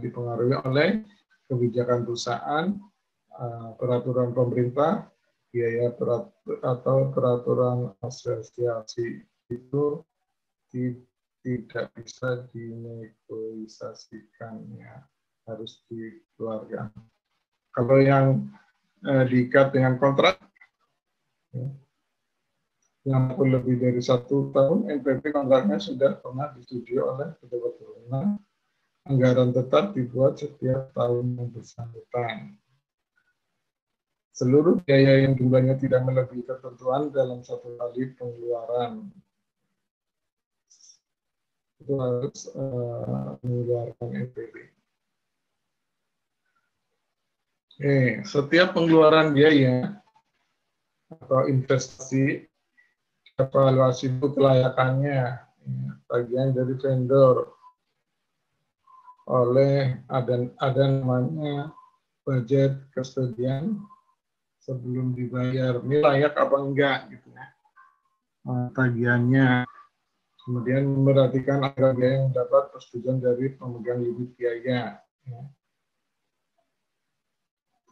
[SPEAKER 1] dipengaruhi oleh kebijakan perusahaan, peraturan pemerintah, biaya atau peraturan asosiasi itu tidak bisa dinegosiasikannya, harus dikeluarkan. Kalau yang diikat dengan kontrak, yang lebih dari 1 tahun, NPB kontraknya sudah pernah disetujui oleh pejabat berwenang. Anggaran tetap dibuat setiap tahun yang bersangkutan. Seluruh biaya yang jumlahnya tidak melebihi ketentuan dalam satu kali pengeluaran itu harus mengeluarkan NPB. Setiap pengeluaran biaya atau investasi, evaluasi itu kelayakannya, bagian dari vendor oleh ada namanya budget custodian sebelum dibayar. Ini layak apa enggak gitu ya, tagihannya. Kemudian memperhatikan agar biaya yang dapat persetujuan dari pemegang limit biaya.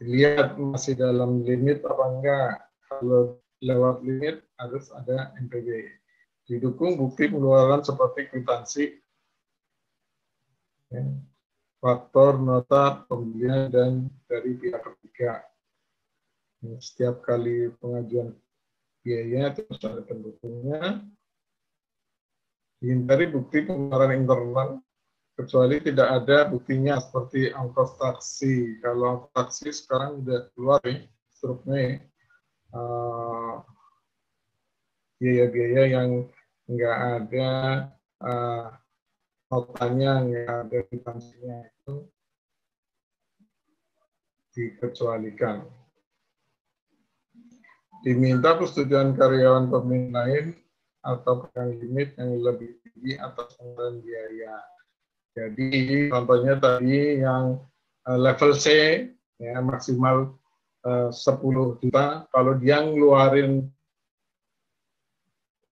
[SPEAKER 1] Dilihat masih dalam limit apa enggak. Kalau lewat limit harus ada NPB. Didukung bukti pengeluaran seperti kwitansi, faktor nota pembelian dan dari pihak ketiga. Setiap kali pengajuan biaya terus ada pendukungnya. Dihindari bukti pengeluaran internal kecuali tidak ada buktinya seperti ongkos taksi. Kalau ongkos taksi sekarang sudah keluar ya, struknya biaya-biaya yang nggak ada notanya, nggak ada kwitansinya, itu dikecualikan. Diminta persetujuan karyawan pemilik lain atau pegang limit yang lebih tinggi atas pengeluaran biaya. Jadi contohnya tadi yang level C ya, maksimal 10 juta, kalau dia ngeluarin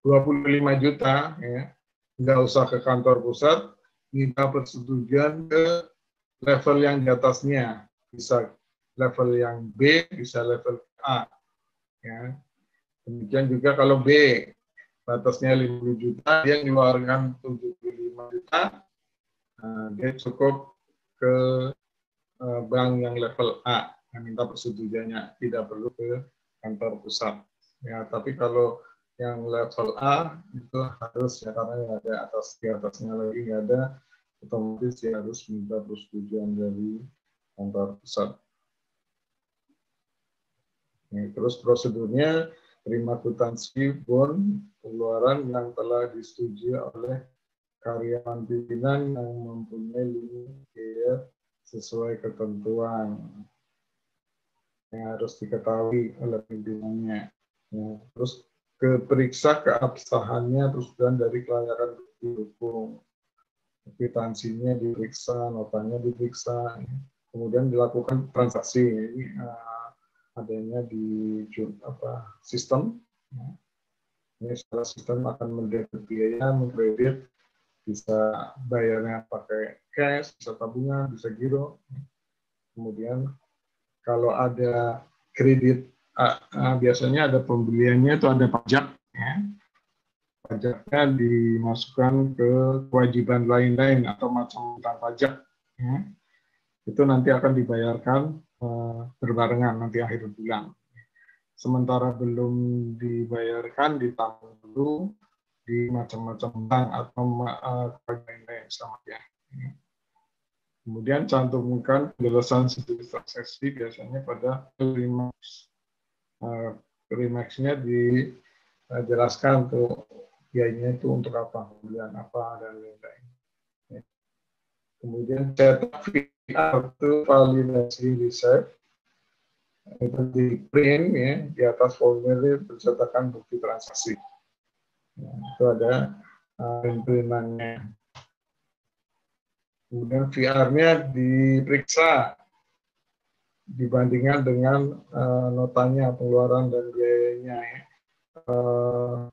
[SPEAKER 1] 25 juta, ya, nggak usah ke kantor pusat, minta persetujuan ke level yang di atasnya, bisa level yang B, bisa level A. Ya. Demikian juga kalau B, batasnya 50 juta, dia ngeluarkan 75 juta, dia cukup ke bank yang level A, yang minta persetujuannya, tidak perlu ke kantor pusat. Ya, tapi kalau yang level A itu harus ya, karena yang ada di atasnya lagi nggak ada, otomatis ya harus minta persetujuan dari kantor pusat. Nah, terus prosedurnya terima kwitansi bon pengeluaran yang telah disetujui oleh karyawan pimpinan yang mempunyai limit biaya sesuai ketentuan yang harus diketahui oleh pimpinannya. Ya, terus keperiksa keabsahannya persetujuan dari kelayakan didukung, kwitansinya diperiksa, notanya diperiksa, kemudian dilakukan transaksi. Ini adanya di sistem. Ini secara sistem akan mendebit biaya, mengkredit, bisa bayarnya pakai cash, bisa tabungan, bisa giro. Kemudian kalau ada kredit, biasanya ada pembeliannya itu ada pajak. Ya. Pajaknya dimasukkan ke kewajiban lain-lain atau macam utang pajak. Ya. Itu nanti akan dibayarkan berbarengan nanti akhir bulan. Sementara belum dibayarkan ditanggung dulu di macam-macam bank atau lain-lain selamat ya. Kemudian cantumkan penjelasan sejenis transaksi biasanya pada Remax. Remax-nya dijelaskan tuh biayanya itu untuk apa, kemudian apa dan lain-lain. Kemudian cetak VR itu validasi reserve itu di print ya di atas formulir pencetakan bukti transaksi. Nah, itu ada print-printannya. Kemudian VR-nya diperiksa dibandingkan dengan notanya pengeluaran dan biayanya ya.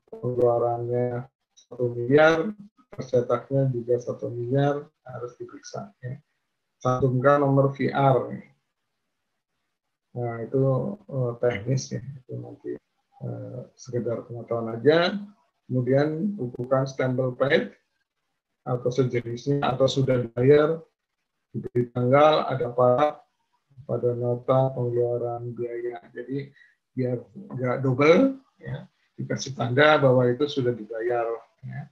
[SPEAKER 1] Pengeluarannya 1 miliar, tercetaknya juga 1 miliar harus diperiksa. Ya. Cantumkan nomor VR. Nah itu teknis ya, itu nanti sekedar pengetahuan aja. Kemudian bukukan stempel paid atau sejenisnya atau sudah dibayar diberi tanggal ada pada nota pengeluaran biaya. Jadi biar nggak double ya, dikasih tanda bahwa itu sudah dibayar. Ya.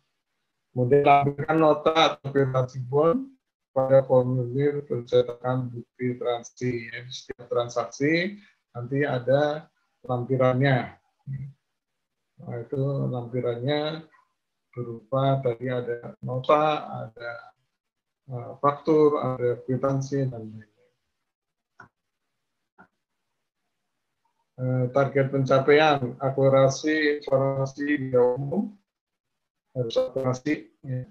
[SPEAKER 1] Kemudian lampirkan nota atau kwitansi bond pada formulir pencetakan bukti transaksi. Ya. Di setiap transaksi nanti ada lampirannya. Nah, itu lampirannya berupa tadi ada nota, ada faktur, ada kwitansi, dan lain-lain. Target pencapaian, akurasi informasi di umum, harus akurasi, ya.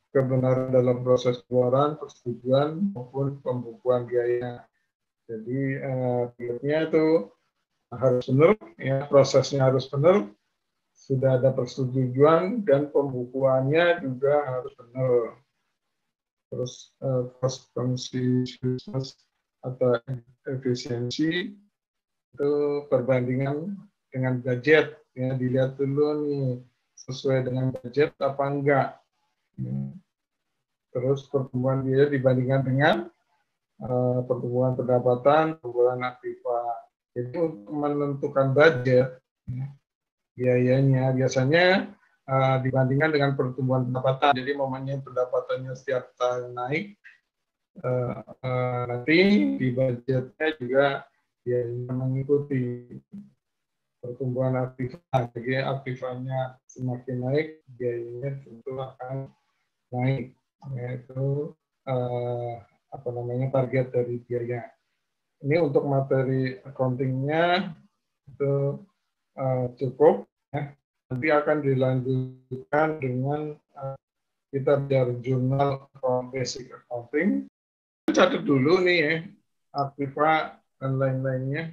[SPEAKER 1] Kebenaran dalam proses pengeluaran, persetujuan, maupun pembukuan biaya. Jadi, targetnya itu harus benar, ya, prosesnya harus benar, sudah ada persetujuan, dan pembukuannya juga harus benar. Terus, cost consciousness atau efisiensi, itu perbandingan dengan budget ya, dilihat dulu nih sesuai dengan budget apa enggak. Terus pertumbuhan biaya dibandingkan dengan pertumbuhan pendapatan, pertumbuhan aktiva. Jadi untuk menentukan budget ya, biayanya biasanya dibandingkan dengan pertumbuhan pendapatan. Jadi momennya pendapatannya setiap tahun naik, nanti di budgetnya juga biayanya mengikuti pertumbuhan aktiva. Jadi aktivanya semakin naik, biayanya tentu akan naik. Yaitu target dari biaya. Ini untuk materi accounting-nya itu cukup. Ya. Nanti akan dilanjutkan dengan kita belajar jurnal basic accounting. Catat dulu nih ya, aktiva dan lain-lainnya.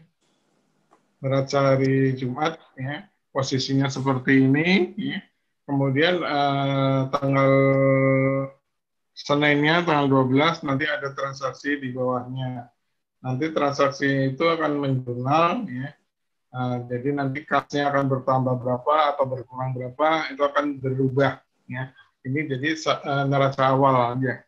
[SPEAKER 1] Neraca hari Jumat ya, posisinya seperti ini ya. Kemudian tanggal Seninnya tanggal 12 nanti ada transaksi di bawahnya. Nanti transaksi itu akan menjurnal ya. Jadi nanti kasnya akan bertambah berapa atau berkurang berapa itu akan berubah ya. Ini jadi neraca awal aja.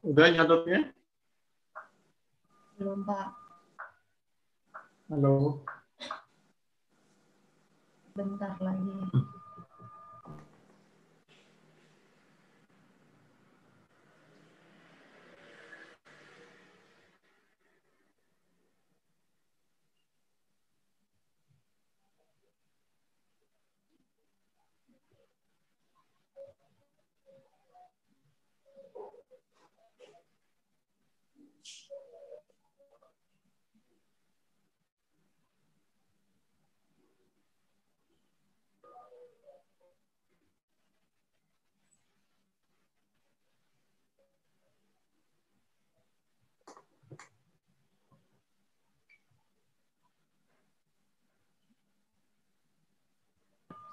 [SPEAKER 1] Udah nyatetnya?
[SPEAKER 3] Belum, Pak.
[SPEAKER 1] Halo.
[SPEAKER 3] Bentar lagi.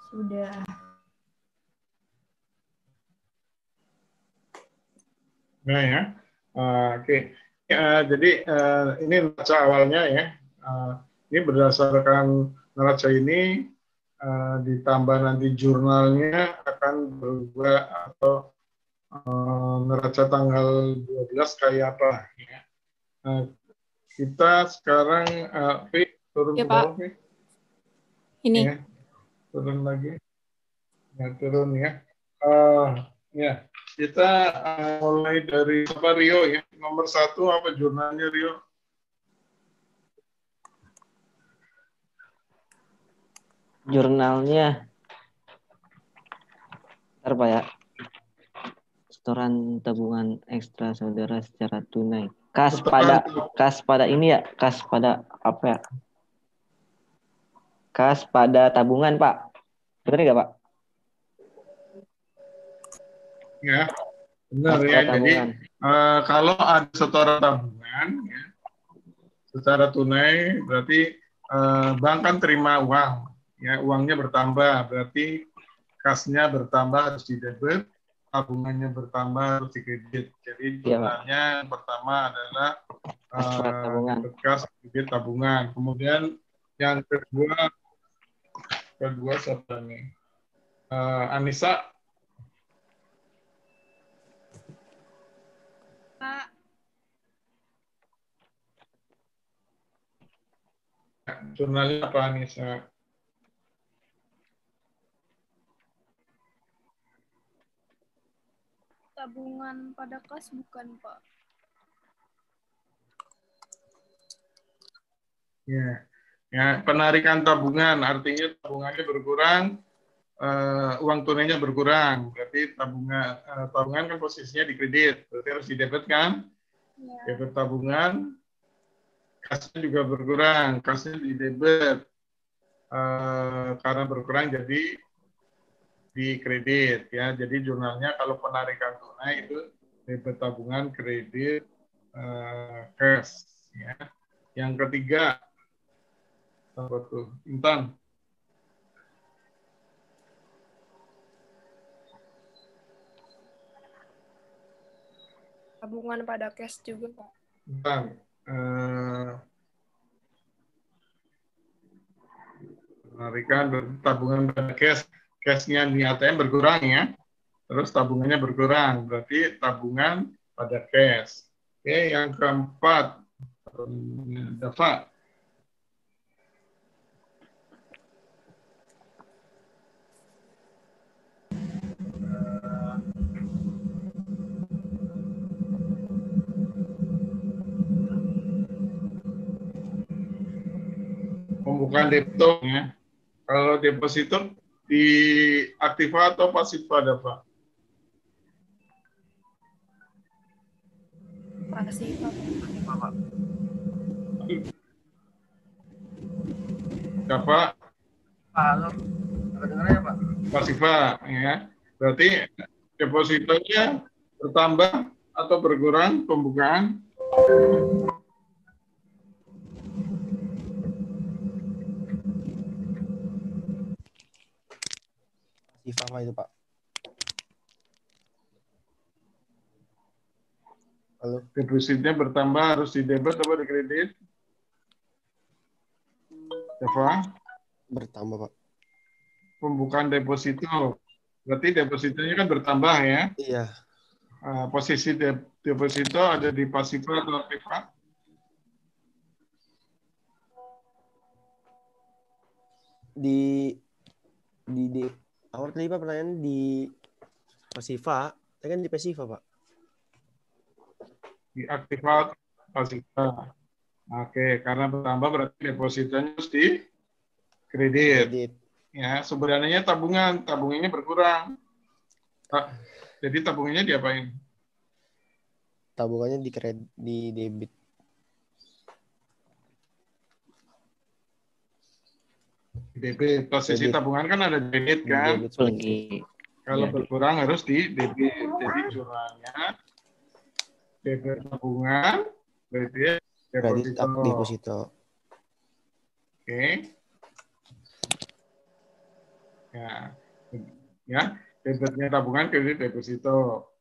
[SPEAKER 3] Sudah.
[SPEAKER 1] Nah ya, oke. Jadi ini neraca awalnya ya. Ini berdasarkan neraca ini ditambah nanti jurnalnya akan berubah atau neraca tanggal 12 kayak apa ya. Kita sekarang turun
[SPEAKER 2] Ya,
[SPEAKER 1] ke
[SPEAKER 2] Pak.
[SPEAKER 1] bawah,
[SPEAKER 2] Ini.
[SPEAKER 1] ya, turun lagi. Ya, turun ya. Ya, kita mulai dari apa Rio ya. Nomor 1 apa jurnalnya Rio?
[SPEAKER 4] Jurnalnya, ntar Pak ya. Setoran tabungan ekstra saudara secara tunai. Kas pada ini ya, kas pada apa ya? Kas pada tabungan Pak. Benar nggak Pak?
[SPEAKER 1] Ya, benar
[SPEAKER 4] Kas
[SPEAKER 1] ya.
[SPEAKER 4] pada
[SPEAKER 1] Jadi
[SPEAKER 4] tabungan.
[SPEAKER 1] kalau ada setoran tabungan ya, secara tunai berarti bank kan terima uang, ya uangnya bertambah, berarti kasnya bertambah harus didebit, tabungannya bertambah harus dikredit. Jadi jumlahnya yang pertama adalah debit kas, debit tabungan. Kemudian yang kedua siapa nih? Anissa.
[SPEAKER 3] Pak.
[SPEAKER 1] Jurnalnya apa Anissa?
[SPEAKER 3] Tabungan pada kas bukan, Pak?
[SPEAKER 1] Ya, ya penarikan tabungan artinya tabungannya berkurang, uang tunainya berkurang, berarti tabungan kan posisinya di kredit, berarti harus didebit kan? Ya. Debit tabungan, kasnya juga berkurang, kasnya didebit karena berkurang jadi di kredit ya. Jadi jurnalnya kalau penarikan tunai itu debit tabungan, kredit, cash ya. Yang ketiga apa tuh? Intan.
[SPEAKER 3] Tabungan pada cash juga, Pak.
[SPEAKER 1] Intan. Penarikan tabungan pada cash. Cashnya di ATM berkurang ya. Terus tabungannya berkurang. Berarti tabungan pada cash. Oke, yang keempat. Dava. Pembukaan deposito ya. Kalau deposito di aktiva atau pasifa Dava?
[SPEAKER 3] Pasifa, Pak.
[SPEAKER 1] Dava?
[SPEAKER 5] Halo, kedengarannya Pak?
[SPEAKER 1] Pasifa ya. Berarti depositonya bertambah atau berkurang pembukaan?
[SPEAKER 5] Pasifa apa itu Pak? Halo.
[SPEAKER 1] Depositnya bertambah harus di debit atau di kredit? Dava?
[SPEAKER 5] Bertambah Pak.
[SPEAKER 1] Pembukaan deposito. Berarti depositonya kan bertambah ya?
[SPEAKER 5] Iya.
[SPEAKER 1] Posisi deposito ada di pasifa atau aktiva?
[SPEAKER 5] Di awal tadi Pak pertanyaan di pasifa, saya kan di pasifa Pak.
[SPEAKER 1] Di aktiva pasifa. Oke, karena bertambah berarti depositonya harus di kredit. Ya, sebenarnya tabungannya berkurang. Jadi tabungannya diapain?
[SPEAKER 5] Tabungannya di debit.
[SPEAKER 1] Debit. Posisi
[SPEAKER 5] Debit.
[SPEAKER 1] tabungan kan ada debit kan?
[SPEAKER 5] Debit
[SPEAKER 4] Lagi.
[SPEAKER 1] Kalau
[SPEAKER 4] Ya.
[SPEAKER 1] berkurang harus di debit. Jadi jurnalnya debit tabungan, kredit deposito.
[SPEAKER 5] Deposito.
[SPEAKER 1] Oke. Ya, debitnya tabungan, kredit deposito.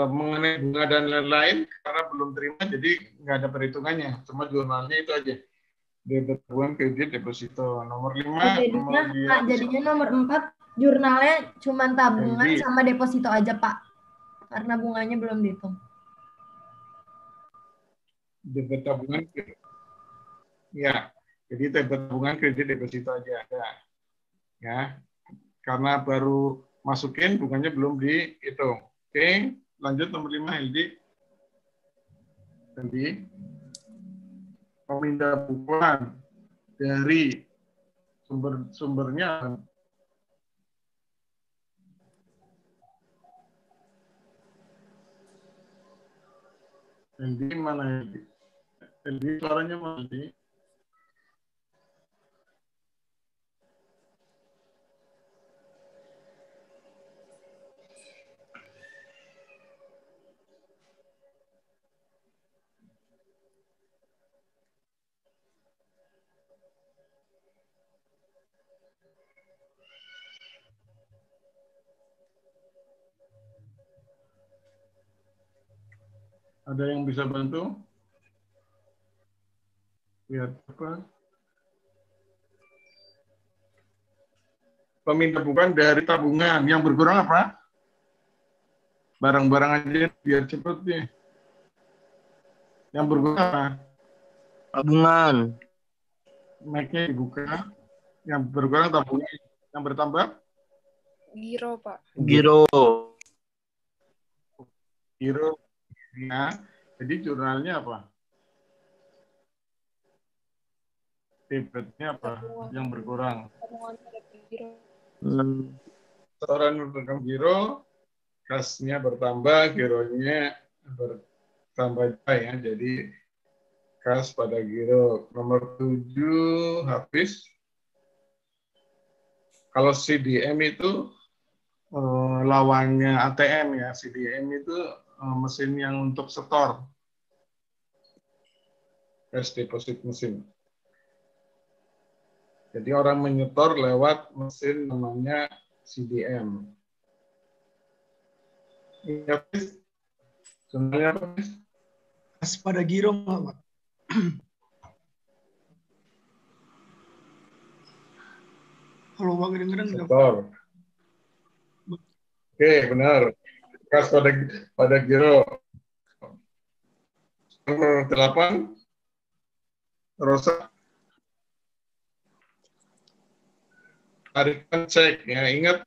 [SPEAKER 1] Mengenai bunga dan lain-lain, karena belum terima, jadi nggak ada perhitungannya. Cuma jurnalnya itu aja. Debit tabungan, kredit deposito. Nomor 5.
[SPEAKER 2] Jadinya nomor 4 jurnalnya cuma tabungan
[SPEAKER 1] Jadi,
[SPEAKER 2] sama deposito aja, Pak. Karena bunganya belum dihitung.
[SPEAKER 1] debit tabungan, ya. Jadi debit tabungan, kredit deposito aja ada. Ya, karena baru masukin bunganya belum dihitung. Oke, lanjut nomor 5, Hildi. Jadi pemindah bukuan dari sumbernya Hildi mana Hildi? Hildi suaranya mana Hildi? Ada yang bisa bantu? Lihat apa? Pemindah bukan dari tabungan. Yang berkurang apa? Barang-barang aja biar cepet nih. Yang berkurang apa?
[SPEAKER 6] Tabungan.
[SPEAKER 1] Mic-nya dibuka. Yang berkurang tabungan. Yang bertambah?
[SPEAKER 3] Giro, Pak.
[SPEAKER 6] Giro.
[SPEAKER 1] Giro. Ya. Jadi jurnalnya apa? Debitnya apa? Yang berkurang.
[SPEAKER 3] Tabungan pada giro.
[SPEAKER 1] Setoran berkurang giro, kasnya bertambah, gironya bertambah juga ya. Jadi kas pada giro. Nomor 7 habis. Kalau CDM itu lawannya ATM ya. CDM itu mesin yang untuk setor. Cash deposit mesin. Jadi orang menyetor lewat mesin namanya CDM. Ya, sebenarnya apa?
[SPEAKER 7] Kas pada giro nggak, Pak? Halo, Pak, kedengeran nggak?
[SPEAKER 1] Setor. Oke, benar. Kas pada giro. Nomor 8. Rosa. Tarikan cek ya, ingat.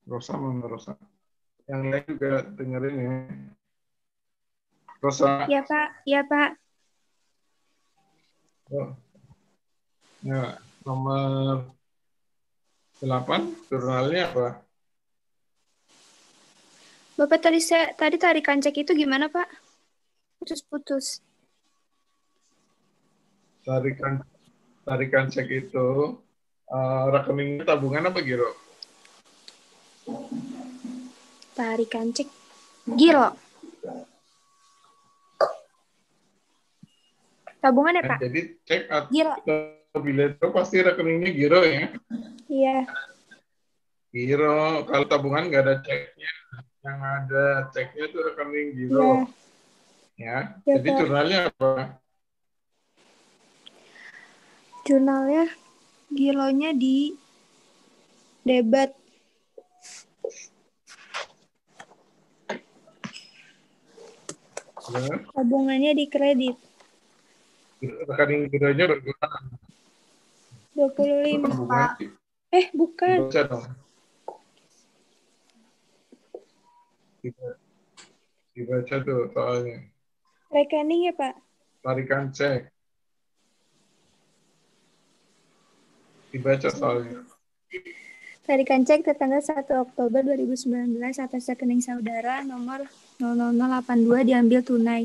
[SPEAKER 1] Rosa mana Rosa? Yang lain juga dengerin ya. Rosa.
[SPEAKER 3] Ya, Pak. Ya, Pak.
[SPEAKER 1] Oh. Ya, nomor 8, jurnalnya apa?
[SPEAKER 3] Bapak tadi tarikan cek itu gimana, Pak? Putus-putus.
[SPEAKER 1] Tarikan cek itu rekeningnya tabungan apa giro?
[SPEAKER 3] Tarikan cek giro. Tabungan ya, Pak?
[SPEAKER 1] Jadi cek
[SPEAKER 3] Giro.
[SPEAKER 1] atau bilet itu pasti rekeningnya giro ya.
[SPEAKER 3] Iya.
[SPEAKER 1] Giro, kalau tabungan nggak ada ceknya. Yang ada ceknya itu rekening giro. Ya.
[SPEAKER 3] Ya,
[SPEAKER 1] Jadi
[SPEAKER 3] Pak.
[SPEAKER 1] jurnalnya apa?
[SPEAKER 3] Jurnalnya gironya di debit.
[SPEAKER 1] Ya.
[SPEAKER 3] Tabungannya di kredit.
[SPEAKER 1] Rekening gironya berkurang.
[SPEAKER 3] 25,
[SPEAKER 1] Tabungan
[SPEAKER 3] Pak. Bukan.
[SPEAKER 1] dibaca dong. Dibaca tuh soalnya.
[SPEAKER 3] Rekening ya, Pak?
[SPEAKER 1] Tarikan cek. Dibaca soalnya.
[SPEAKER 3] Tarikan cek tertanggal 1 Oktober 2019 atas rekening saudara nomor 00082 diambil tunai.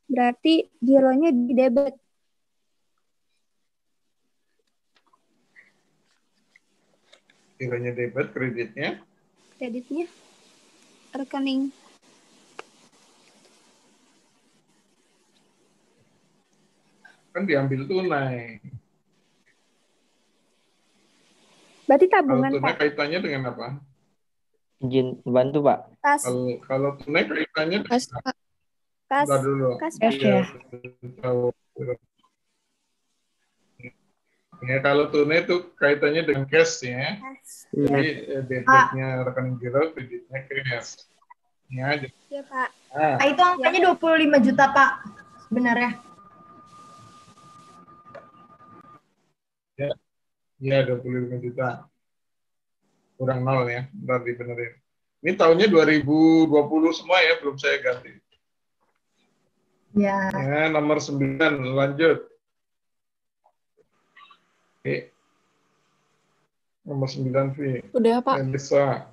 [SPEAKER 3] Berarti gironya di debit.
[SPEAKER 1] Gironya debit, kreditnya
[SPEAKER 3] Kreditnya rekening.
[SPEAKER 1] Kan diambil tunai.
[SPEAKER 3] Berarti
[SPEAKER 1] Kalau
[SPEAKER 3] tabungan,
[SPEAKER 1] tunai
[SPEAKER 3] Pak.
[SPEAKER 1] kaitannya dengan apa?
[SPEAKER 4] Izin bantu Pak.
[SPEAKER 3] Kas.
[SPEAKER 1] Kalau tunai kaitannya
[SPEAKER 8] Kas,
[SPEAKER 1] dengan
[SPEAKER 8] Pak.
[SPEAKER 3] Kas.
[SPEAKER 1] Bentar dulu.
[SPEAKER 3] Kas.
[SPEAKER 8] Cash ya.
[SPEAKER 1] Ya, kalau tunai itu kaitannya dengan cash ya.
[SPEAKER 3] Kas.
[SPEAKER 1] Jadi debitnya rekening giro, kreditnya cash. Ya, jadi,
[SPEAKER 3] Iya, Pak.
[SPEAKER 1] nah,
[SPEAKER 2] Pak, itu angkanya 25 juta, Pak. Sebenarnya.
[SPEAKER 1] ya 25 juta. Kurang 0 ya, bentar dibenerin. Ini tahunnya 2020 semua ya, belum saya ganti.
[SPEAKER 2] Ya.
[SPEAKER 1] Ya, nomor 9, lanjut. Oke. Nomor 9, V.
[SPEAKER 8] Udah, Pak.
[SPEAKER 1] Elisa.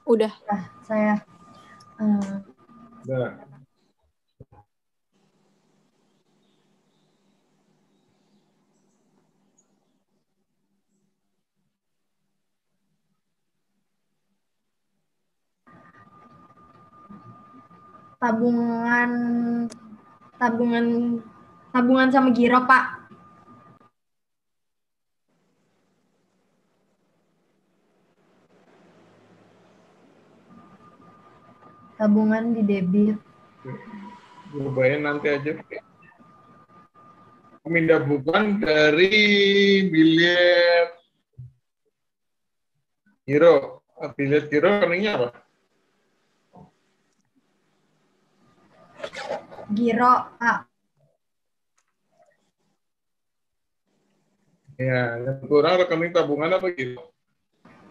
[SPEAKER 8] Udah.
[SPEAKER 2] Nah, saya.
[SPEAKER 1] Udah.
[SPEAKER 2] Tabungan sama giro, Pak. Tabungan di debit.
[SPEAKER 1] Cobain nanti aja. Pemindah bukan dari bilet giro. Bilet giro rekeningnya apa?
[SPEAKER 2] Giro, Pak.
[SPEAKER 1] Ya, yang kurang rekening tabungan apa giro?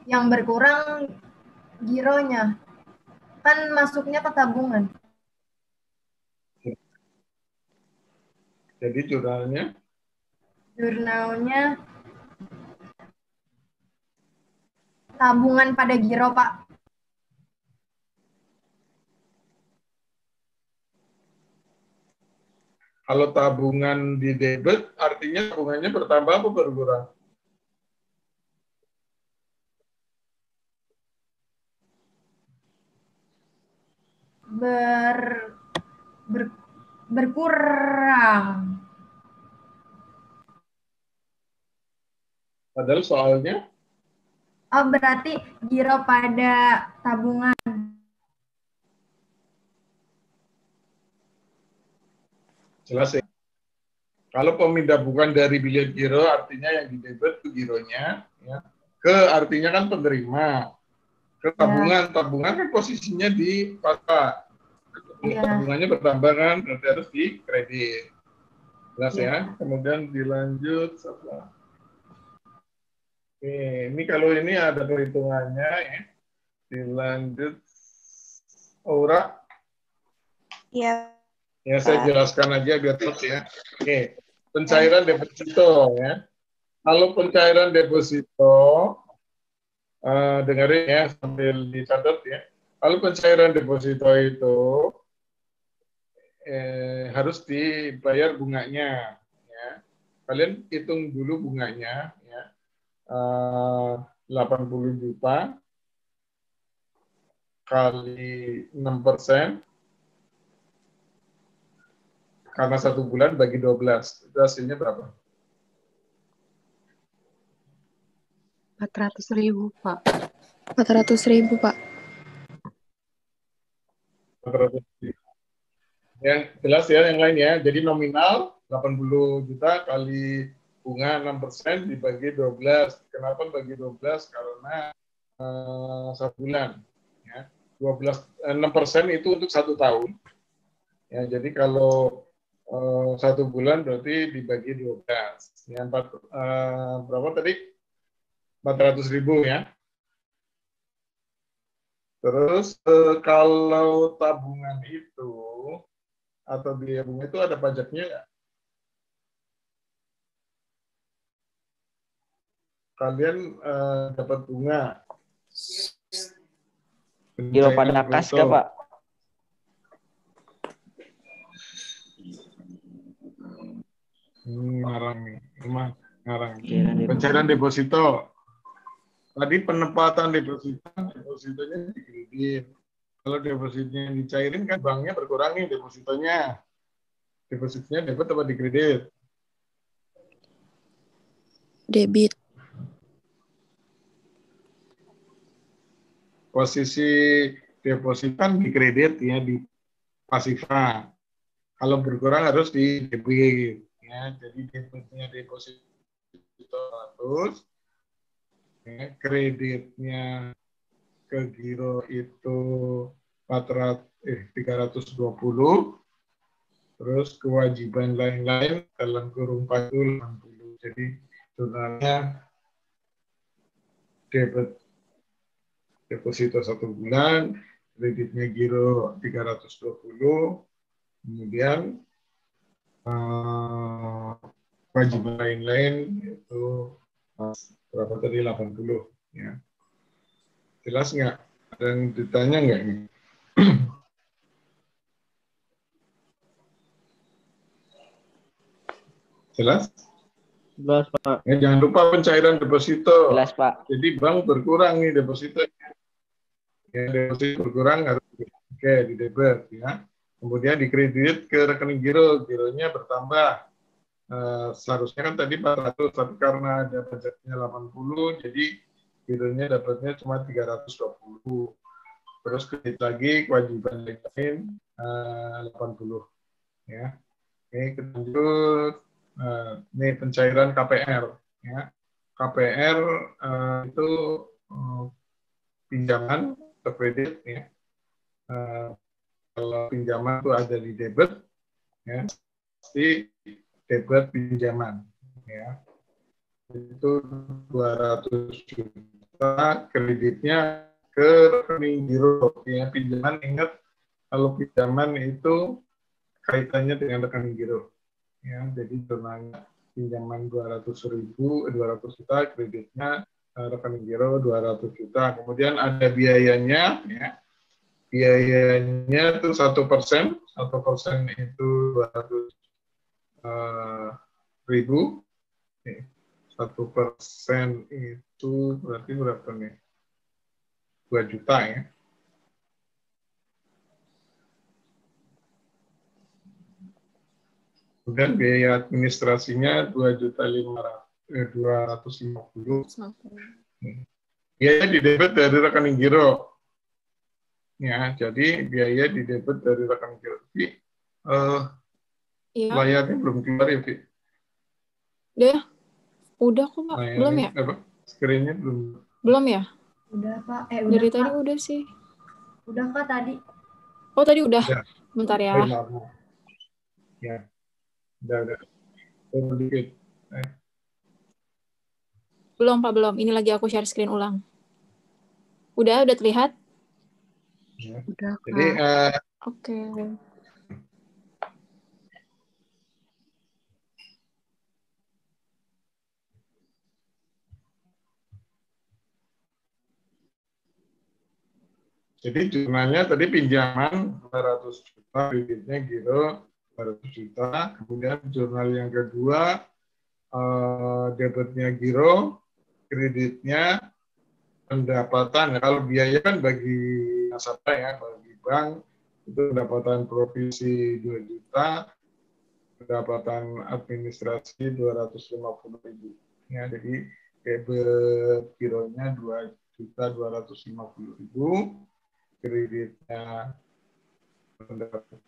[SPEAKER 2] Yang berkurang gironya. Kan masuknya ke tabungan.
[SPEAKER 1] Jadi jurnalnya
[SPEAKER 2] Jurnalnya tabungan pada giro, Pak.
[SPEAKER 1] kalau tabungan di debit artinya tabungannya bertambah apa berkurang?
[SPEAKER 2] Berkurang.
[SPEAKER 1] Padahal soalnya
[SPEAKER 2] Oh, berarti giro pada tabungan.
[SPEAKER 1] jelas ya. Kalau pemindah bukan dari bilet giro artinya yang di debit itu gironya, ya. Ke artinya kan penerima. Ke tabungan, tabungan kan posisinya di pasar.
[SPEAKER 2] Ya.
[SPEAKER 1] Tabungannya bertambah kan, berarti harus di kredit. Jelas
[SPEAKER 2] Ya.
[SPEAKER 1] ya. Kemudian dilanjut setelah. Oke, ini kalau ini ada perhitungannya ya. Dilanjut Aura.
[SPEAKER 8] Iya.
[SPEAKER 1] Ya, saya jelaskan aja biar cepet ya. Oke, pencairan deposito ya. Kalau pencairan deposito, dengerin ya sambil dicatat ya. Kalau pencairan deposito itu harus dibayar bunganya. Ya. Kalian hitung dulu bunganya ya. 80 juta kali 6%. Karena 1 bulan bagi 12, itu hasilnya berapa?
[SPEAKER 8] 400.000, Pak. 400.000, Pak.
[SPEAKER 1] 400.000. Yang jelas ya, yang lain ya. Jadi nominal 80 juta kali bunga 6% dibagi 12. Kenapa bagi 12? Karena 1 bulan. Ya. 6% itu untuk 1 tahun. Ya, jadi kalau 1 bulan berarti dibagi 12. Ya, berapa tadi? 400.000 ya. Terus kalau tabungan itu atau biaya bunga itu ada pajaknya nggak? Kalian dapat bunga.
[SPEAKER 4] Giro pada kas nggak, Pak?
[SPEAKER 1] Ngarang nih, ngarang.
[SPEAKER 4] Pencairan
[SPEAKER 1] Pencairan deposito. Tadi penempatan depositonya di kredit. Kalau depositnya dicairin kan banknya berkurang nih depositonya. Depositnya debit apa di kredit?
[SPEAKER 8] Debit.
[SPEAKER 1] Posisi deposit kan di kredit ya, di pasifa. Kalau berkurang harus di debit ya. Jadi debitnya deposito 100, ya, kreditnya ke giro itu 320, terus kewajiban lain-lain dalam kurung 40. Jadi totalnya debit deposito 1 bulan, kreditnya giro 320, kemudian kewajiban lain-lain itu berapa tadi, 80 ya. Jelas nggak? Ada yang ditanya nggak ini? Jelas?
[SPEAKER 6] Jelas, Pak.
[SPEAKER 1] Ya, jangan lupa pencairan deposito.
[SPEAKER 4] Jelas, Pak.
[SPEAKER 1] Jadi bank berkurang nih deposito. Ya, deposito berkurang harus di debit ya. Kemudian dikredit ke rekening giro, gironya bertambah. Seharusnya kan tadi 400, tapi karena ada budgetnya 80, jadi gironya dapatnya cuma 320. Terus kredit lagi kewajiban lain 80 ya. Oke, kita lanjut. Ini pencairan KPR ya. KPR itu pinjaman atau kredit ya. Kalau pinjaman itu ada di debit ya, pasti debit pinjaman ya. Itu 200 juta, kreditnya ke rekening giro ya. Pinjaman, ingat kalau pinjaman itu kaitannya dengan rekening giro ya. Jadi jumlahnya pinjaman 200 juta, kreditnya rekening giro 200 juta. Kemudian ada biayanya ya. Biayanya itu 1%, 1% itu 200 ribu. 1% itu berarti berapa nih? 2 juta ya. Kemudian biaya administrasinya 2.250.000. Biaya di debit dari rekening giro. Ya, jadi biaya di debit dari rekening giro.
[SPEAKER 8] Iya.
[SPEAKER 1] Layarnya belum keluar ya, Vi?
[SPEAKER 8] Udah kok, Pak. Belum ya?
[SPEAKER 1] Screen-nya belum.
[SPEAKER 8] Belum ya?
[SPEAKER 2] Udah, Pak.
[SPEAKER 8] Dari
[SPEAKER 2] Udah,
[SPEAKER 8] tadi
[SPEAKER 2] Pak.
[SPEAKER 8] udah sih.
[SPEAKER 2] Udah, Kak, tadi.
[SPEAKER 8] Oh, tadi udah.
[SPEAKER 1] Ya.
[SPEAKER 8] Bentar ya.
[SPEAKER 1] Ya. Udah. Turun dikit.
[SPEAKER 8] Belum, Pak, belum. Ini lagi aku share screen ulang. Udah terlihat?
[SPEAKER 1] Ya.
[SPEAKER 8] Udah, Kak.
[SPEAKER 1] Jadi,
[SPEAKER 8] Oke.
[SPEAKER 1] jadi jumlahnya tadi pinjaman 200 juta, kreditnya giro 200 juta. Kemudian jurnal yang kedua, debitnya giro, kreditnya pendapatan. Kalau biaya kan bagi nasabah ya, bagi bank itu pendapatan provisi 2 juta, pendapatan administrasi 250.000. Ya, jadi debit gironya 2.250.000, kreditnya pendapatan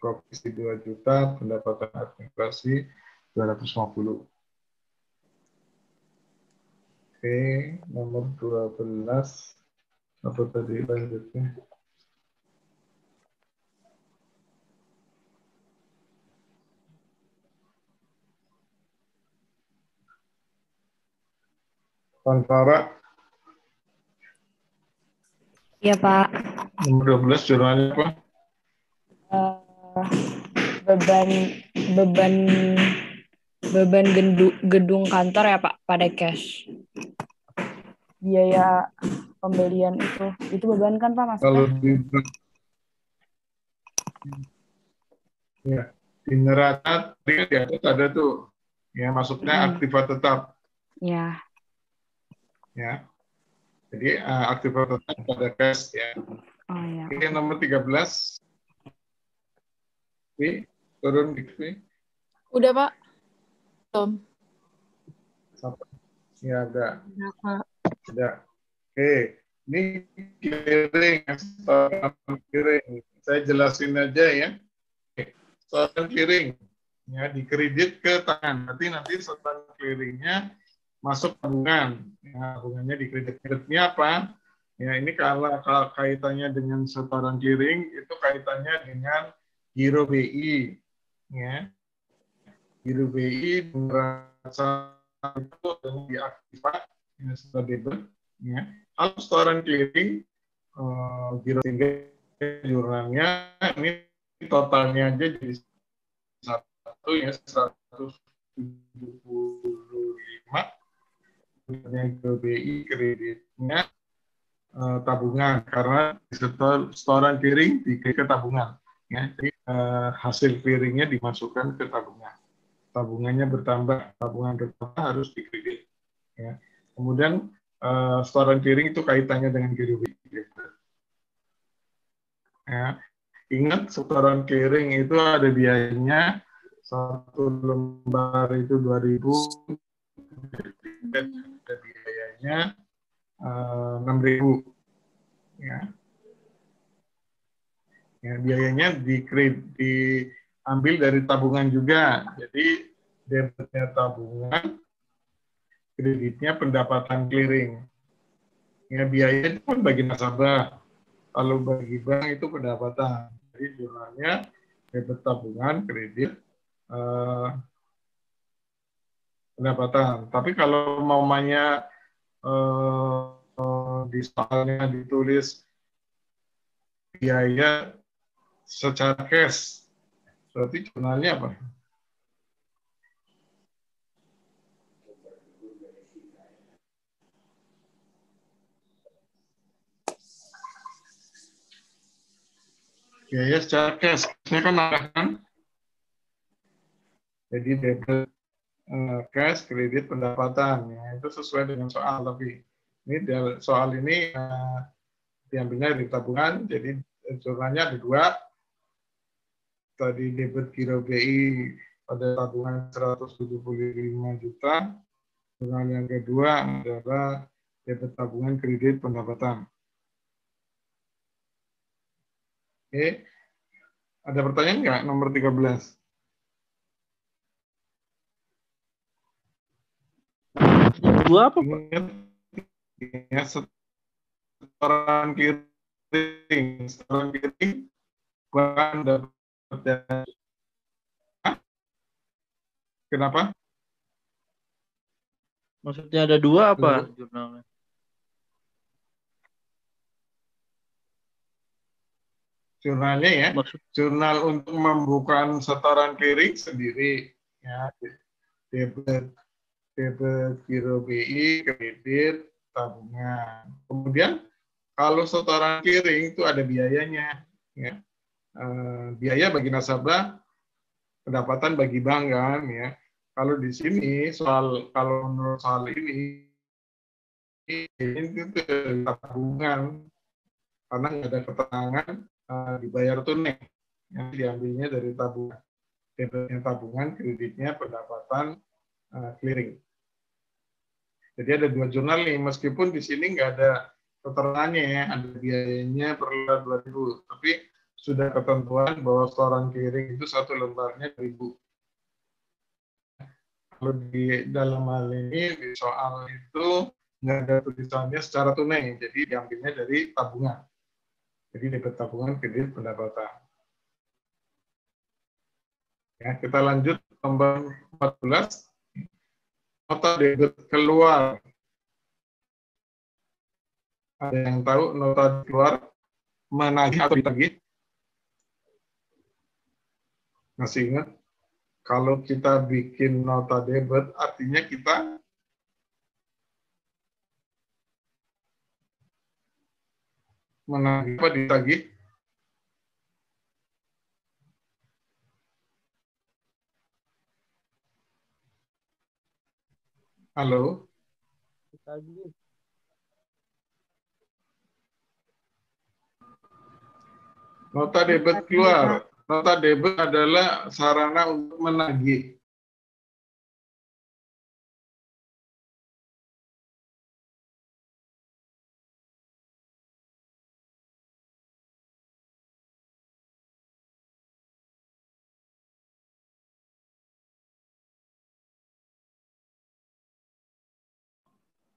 [SPEAKER 1] provisi 2 juta, pendapatan administrasi 250. Oke, nomor 12. Apa tadi lanjutnya? Antara.
[SPEAKER 9] Iya, Pak.
[SPEAKER 1] Nomor 12 jurnalnya apa?
[SPEAKER 9] Beban gedung kantor ya, Pak, pada cash. Biaya pembelian itu beban kan, Pak, maksudnya?
[SPEAKER 1] Kalau di ya, di neraca di atas ada tuh, ya masuknya aktiva tetap.
[SPEAKER 9] Ya.
[SPEAKER 1] Ya. Jadi aktiva tetap pada cash ya.
[SPEAKER 9] Oh ya.
[SPEAKER 1] Oke, nomor 13. Turun dikit.
[SPEAKER 8] Udah, Pak? Belum.
[SPEAKER 1] Ya, ada.
[SPEAKER 2] Nah, Kak.
[SPEAKER 1] Ada. Oke. Ini clearing, setoran clearing. Saya jelasin aja ya. Setoran clearing. Ya, dikredit ke tangan. Nanti setoran clearingnya masuk tabungan. Ya, tabungannya dikredit. Kreditnya apa? Ya, ini kalau kaitannya dengan setoran clearing, itu kaitannya dengan giro BI. Ya. Giro BI merasa itu diaktifkan ya, setelah debit. Ya. Kalau setoran clearing, giro 3 jurnalnya, ini totalnya aja jadi satu ya 175. Giro BI kreditnya tabungan karena setoran clearing ke tabungan. Ya. Jadi, hasil clearingnya dimasukkan ke tabungan. Tabungannya bertambah, tabungan bertambah harus dikredit. Ya. Kemudian setoran clearing itu kaitannya dengan giro BI. Ya. Ingat setoran clearing itu ada biayanya, satu lembar itu 2.000, ada biayanya 6.000. Ya. Ya, biayanya diambil dari tabungan juga. Jadi debitnya tabungan, kreditnya pendapatan clearing. Ya, biaya itu pun bagi nasabah. Kalau bagi bank itu pendapatan. Jadi jurnalnya debit tabungan, kredit, pendapatan. Tapi kalau mamanya di soalnya ditulis biaya secara cash, berarti jurnalnya apa? Biaya secara cash, ini kan akan jadi debit cash, kredit, pendapatan. Ya, itu sesuai dengan soal, tapi ini soal ini diambilnya dari tabungan, jadi jurnalnya ada dua. Tadi debit giro BI pada tabungan 175 juta. Jurnal yang kedua adalah debit tabungan kredit pendapatan. Oke. Ada pertanyaan nggak nomor 13?
[SPEAKER 6] Dua apa, Pak?
[SPEAKER 1] Ingat ya, setoran clearing bukan dapat. Kenapa?
[SPEAKER 6] Maksudnya ada dua apa jurnalnya?
[SPEAKER 1] Jurnalnya ya, jurnal untuk membuka setoran clearing sendiri ya, debit giro BI, kredit, tabungan. Kemudian kalau setoran clearing itu ada biayanya ya. Biaya bagi nasabah, pendapatan bagi bank kan ya. Kalau di sini kalau menurut soal ini itu tabungan karena nggak ada keterangan dibayar tunai, yang diambilnya dari tabungan, debitnya tabungan, kreditnya pendapatan clearing. Jadi ada dua jurnal nih, meskipun di sini nggak ada keterangannya ya, ada biayanya per lembar 2.000, tapi sudah ketentuan bahwa setoran clearing itu satu lembarnya 1.000. Kalau di dalam hal ini di soal itu nggak ada tulisannya secara tunai, jadi diambilnya dari tabungan. Jadi debit tabungan, kredit, pendapatan. Ya, kita lanjut nomor 14. Nota debit keluar. Ada yang tahu nota keluar menagih atau ditagih? Masih ingat? Kalau kita bikin nota debit, artinya kita menagih apa ditagih? Halo? Nota debit keluar. Nota debit adalah sarana untuk menagih.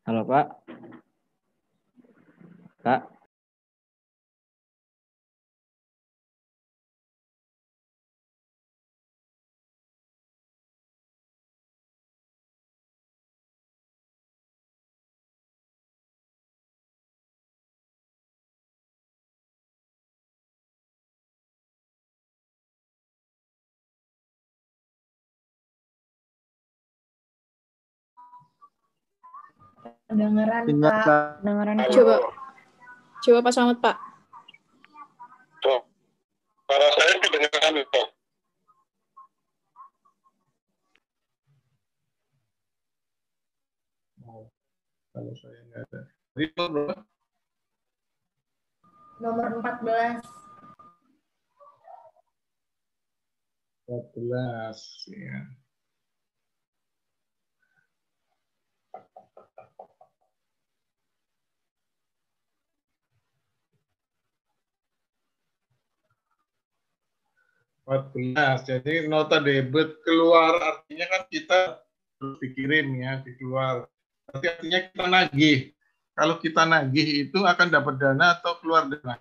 [SPEAKER 4] Halo Pak. Kak.
[SPEAKER 2] Kedengeran,
[SPEAKER 6] Dengar,
[SPEAKER 2] Pak.
[SPEAKER 6] Pak.
[SPEAKER 9] Dengeran Kak.
[SPEAKER 8] Coba Pak Selamat, Pak.
[SPEAKER 1] Suara saya kedengaran itu. Kalau saya nggak ada. Jadi berapa?
[SPEAKER 2] Nomor 14.
[SPEAKER 1] 14 ya. Jadi nota debit keluar artinya kan kita harus dikirim ya, dikeluar. Berarti artinya kita nagih. Kalau kita nagih itu akan dapat dana atau keluar dana?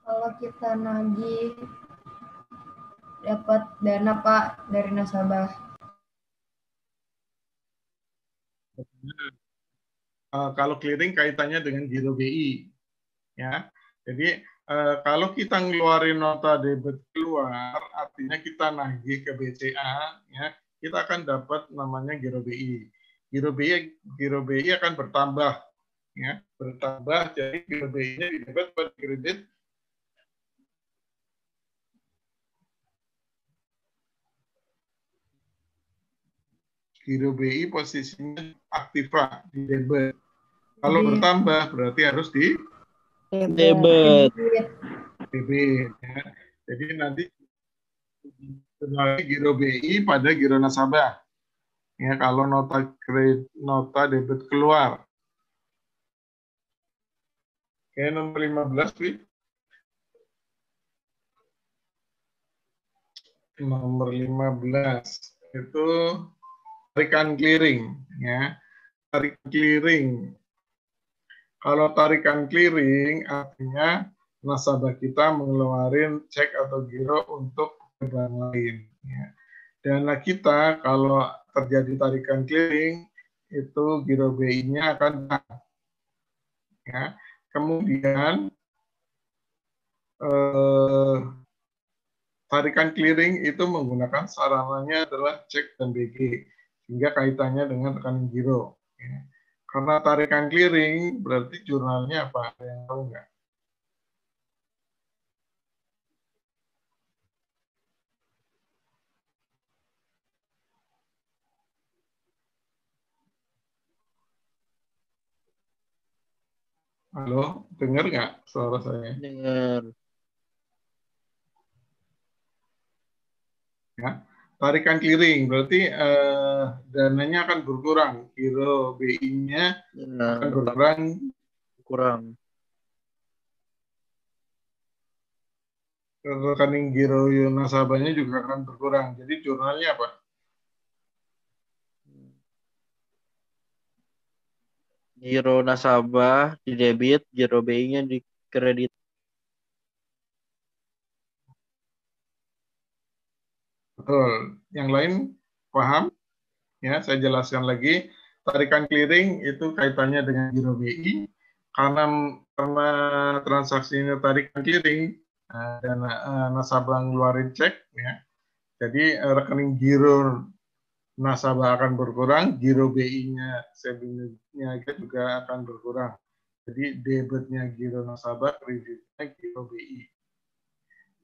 [SPEAKER 2] Kalau kita nagih dapat dana, Pak, dari nasabah.
[SPEAKER 1] Kalau clearing kaitannya dengan giro BI ya. Jadi kalau kita ngeluarin nota debit keluar, artinya kita nagih ke BCA, ya, kita akan dapat namanya giro BI. Giro BI akan bertambah, ya, bertambah. Jadi giro BI-nya di debit atau di kredit. Giro BI posisinya aktiva di debit. Kalau bertambah berarti harus di
[SPEAKER 6] Debit.
[SPEAKER 1] debit. Ya. Jadi nanti giro BI pada giro nasabah. Ya, kalau nota debit keluar. Oke, nomor 15, Wi. Nomor 15 itu tarikan clearing, ya. Tarikan clearing. Kalau tarikan clearing artinya nasabah kita mengeluarkan cek atau giro untuk bank lain. Ya. Dana kita kalau terjadi tarikan clearing itu giro BI-nya akan ya. Kemudian tarikan clearing itu menggunakan sarananya adalah cek dan BG sehingga kaitannya dengan rekening giro. Ya. Karena tarikan clearing berarti jurnalnya apa? Ada yang tahu nggak? Halo, dengar nggak suara saya?
[SPEAKER 6] Dengar.
[SPEAKER 1] Ya, tarikan clearing berarti dananya akan berkurang, giro BI-nya akan berkurang. Rekening giro nasabahnya juga akan berkurang. Jadi jurnalnya apa?
[SPEAKER 6] Giro nasabah di debit, giro BI-nya di kredit.
[SPEAKER 1] Betul. Yang lain paham? Ya, saya jelaskan lagi. Tarikan clearing itu kaitannya dengan giro BI karena transaksinya tarikan clearing dan nasabah ngeluarin cek, ya. Jadi rekening giro nasabah akan berkurang, giro BI-nya savingnya juga akan berkurang. Jadi debitnya giro nasabah, kreditnya giro BI.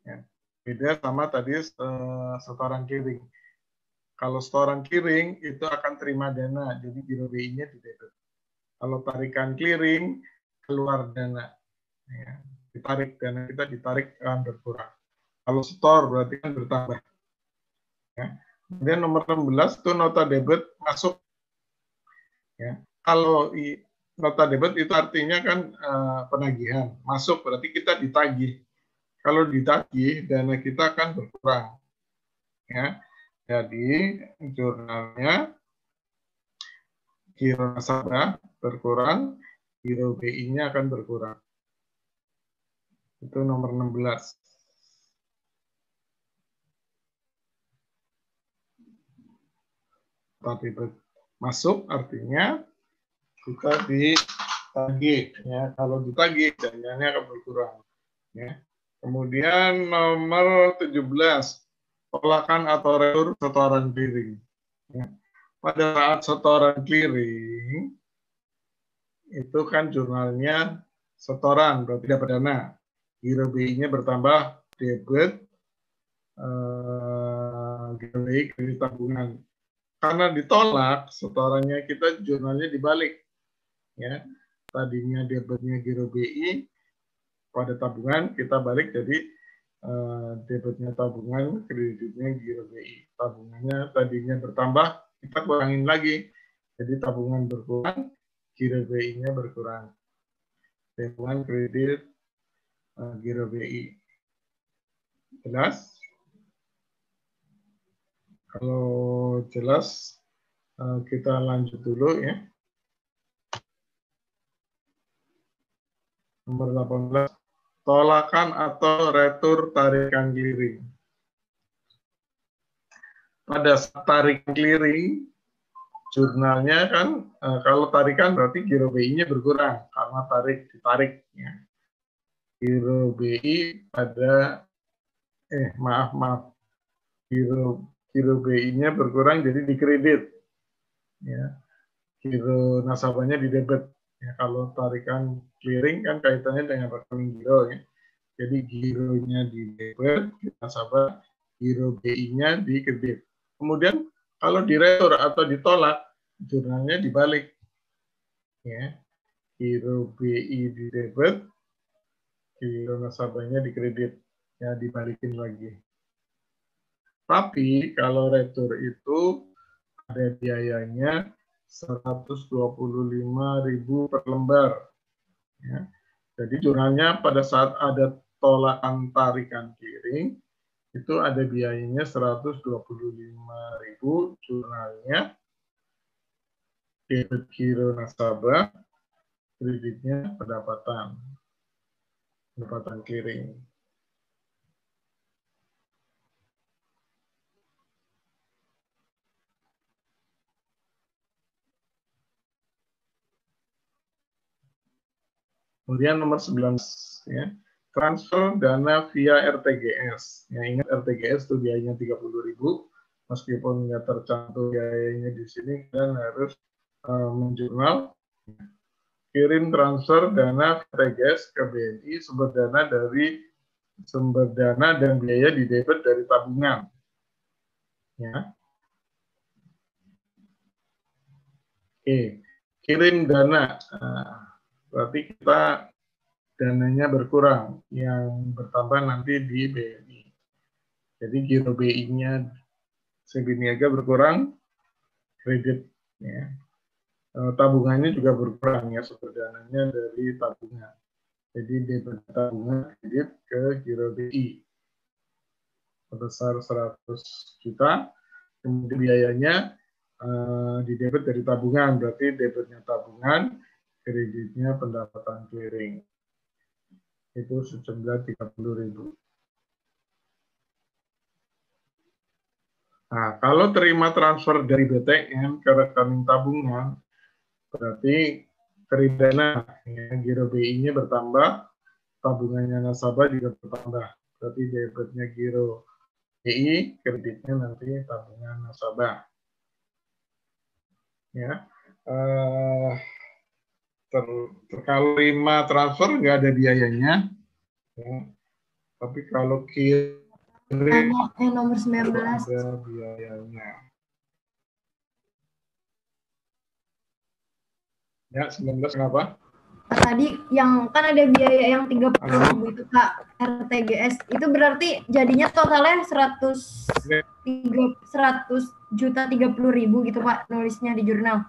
[SPEAKER 1] Ya. Beda sama tadi setoran clearing. Kalau setoran clearing itu akan terima dana, jadi giro BI-nya di debit. Kalau tarikan clearing keluar dana, ya. Ditarik dana kita ditarik akan berkurang. Kalau store berarti kan bertambah. Ya. Kemudian nomor 16 itu nota debit masuk. Ya. Kalau nota debit itu artinya kan penagihan. Masuk berarti kita ditagih. Kalau ditagih, dana kita akan berkurang. Ya. Jadi jurnalnya giro nasabah berkurang, giro BI-nya akan berkurang. Itu nomor 16. Tapi masuk artinya kita ditagih, ya. Kalau ditagih janjiannya akan berkurang, ya. Kemudian nomor 17, tolakan atau retur setoran clearing. Ya. Pada saat setoran clearing itu kan jurnalnya setoran, berarti dapat dana. Giro BI-nya bertambah, debit, giro BI kredit tabungan. Karena ditolak, setorannya kita jurnalnya dibalik. Ya, tadinya debitnya giro BI, pada tabungan kita balik jadi debitnya tabungan, kreditnya giro BI. Tabungannya tadinya bertambah, kita kurangin lagi. Jadi tabungan berkurang, giro BI-nya berkurang. Tabungan kredit giro BI. Jelas? Kalau jelas, kita lanjut dulu ya. Nomor 18, tolakan atau retur tarikan clearing. Pada saat tarikan clearing, jurnalnya kan, kalau tarikan berarti giro BI-nya berkurang, karena ditarik. Ya. Giro BI pada, maaf, giro BI-nya berkurang jadi dikredit. Ya. Giro nasabahnya didebit. Ya, kalau tarikan clearing kan kaitannya dengan rekening giro. Ya. Jadi gironya didebit, nasabah, giro BI-nya dikredit. Kemudian kalau diretur atau ditolak, jurnalnya dibalik. Ya. Giro BI didebit, giro nasabahnya dikredit. Ya, dibalikin lagi. Tapi kalau retur itu ada biayanya 125.000 per lembar. Ya. Jadi jurnalnya pada saat ada tolakan tarikan clearing itu ada biayanya 125.000 jurnalnya, debit giro nasabah, kreditnya pendapatan clearing. Kemudian nomor 19, ya, transfer dana via RTGS. Ya, ingat RTGS itu biayanya 30.000, meskipun nggak tercantum biayanya di sini, dan harus menjurnal. Kirim transfer dana RTGS ke BNI sumber dana dan biaya di debit dari tabungan. Ya. Oke, kirim dana. Berarti kita dananya berkurang, yang bertambah nanti di BNI. Jadi giro BI-nya CB Niaga berkurang, kredit, ya. Tabungannya juga berkurang, ya, sumber dananya dari tabungan. Jadi debit tabungan kredit ke giro BI sebesar 100 juta, kemudian biayanya di debit dari tabungan, berarti debitnya tabungan, kreditnya pendapatan clearing. Itu sejumlah 30.000. Nah, kalau terima transfer dari BTN ke rekening tabungan, berarti kirim dana, ya, giro BI-nya bertambah, tabungannya nasabah juga bertambah. Berarti debitnya giro BI, kreditnya nanti tabungan nasabah. Ya. Kalau terima transfer nggak ada biayanya, ya. Tapi kalau kirim
[SPEAKER 2] nomor 19
[SPEAKER 1] ada biayanya. Ya, 19 kenapa?
[SPEAKER 2] Tadi yang kan ada biaya yang 30.000 itu Kak, RTGS. Itu berarti jadinya totalnya 100.030.000 gitu Pak, nulisnya di jurnal.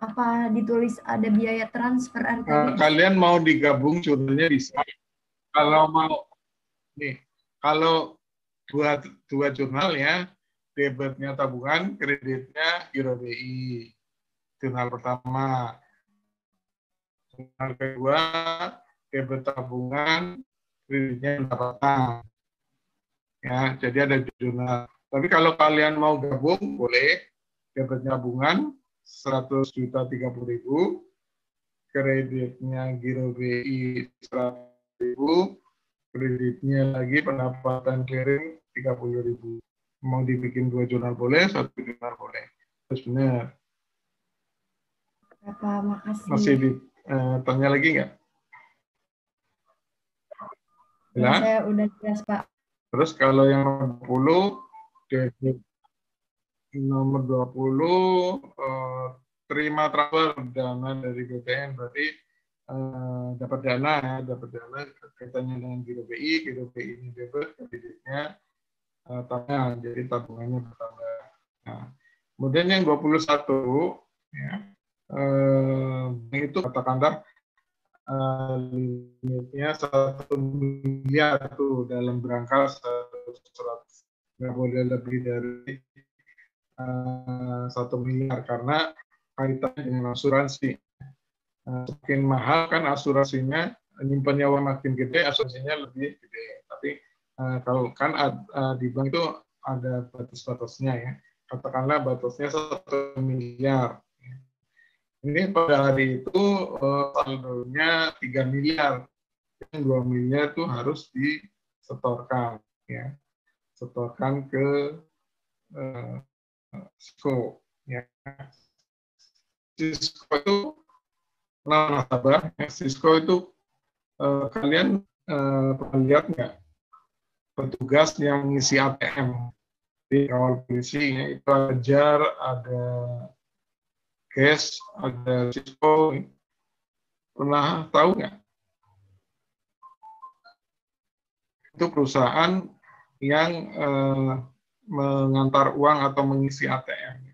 [SPEAKER 2] Apa ditulis ada biaya transfer RTGS?
[SPEAKER 1] Kalian mau digabung jurnalnya bisa. Kalau mau nih, kalau dua jurnal, ya, debitnya tabungan, kreditnya Giro BI. Jurnal pertama. Jurnal kedua, debit tabungan, kreditnya pendapatan. Ya, jadi ada jurnal. Tapi kalau kalian mau gabung, boleh. Debit tabungan 100.030.000, kreditnya Giro BI 100.000, kreditnya lagi pendapatan clearing 30.000. Mau dibikin 2 jurnal boleh, 1 jurnal boleh. Terus benar.
[SPEAKER 2] Bapak, makasih.
[SPEAKER 1] Masih ditanya lagi nggak?
[SPEAKER 2] Ya, saya udah jelas, Pak.
[SPEAKER 1] Terus kalau yang nomor 20, debit nomor 20 terima transfer dana dari BPN, berarti dapat dana ya, dapat dana kaitannya dengan Giro BI ini debit, kreditnya tabungan, jadi tabungannya bertambah. Nah, kemudian yang 21 ya, itu katakanlah limitnya 1 miliar tuh dalam berangkal 100, nggak boleh lebih dari 1 miliar karena kaitannya dengan asuransi. Semakin mahal kan asuransinya, nyimpannya uang makin gede, asuransinya lebih gede. Tapi kalau kan di bank itu ada batas-batasnya ya. Katakanlah batasnya 1 miliar. Ini pada hari itu saldonya 3 miliar. Yang 2 miliar itu harus disetorkan ya. Setorkan ke Cisco ya. Cisco itu nasabah, Cisco itu kalian pernah lihat nggak petugas yang ngisi ATM di kawal polisi ya, itu ada jar, ada cash, ada Cisco. Pernah tahu nggak? Itu perusahaan yang mengantar uang atau mengisi ATM.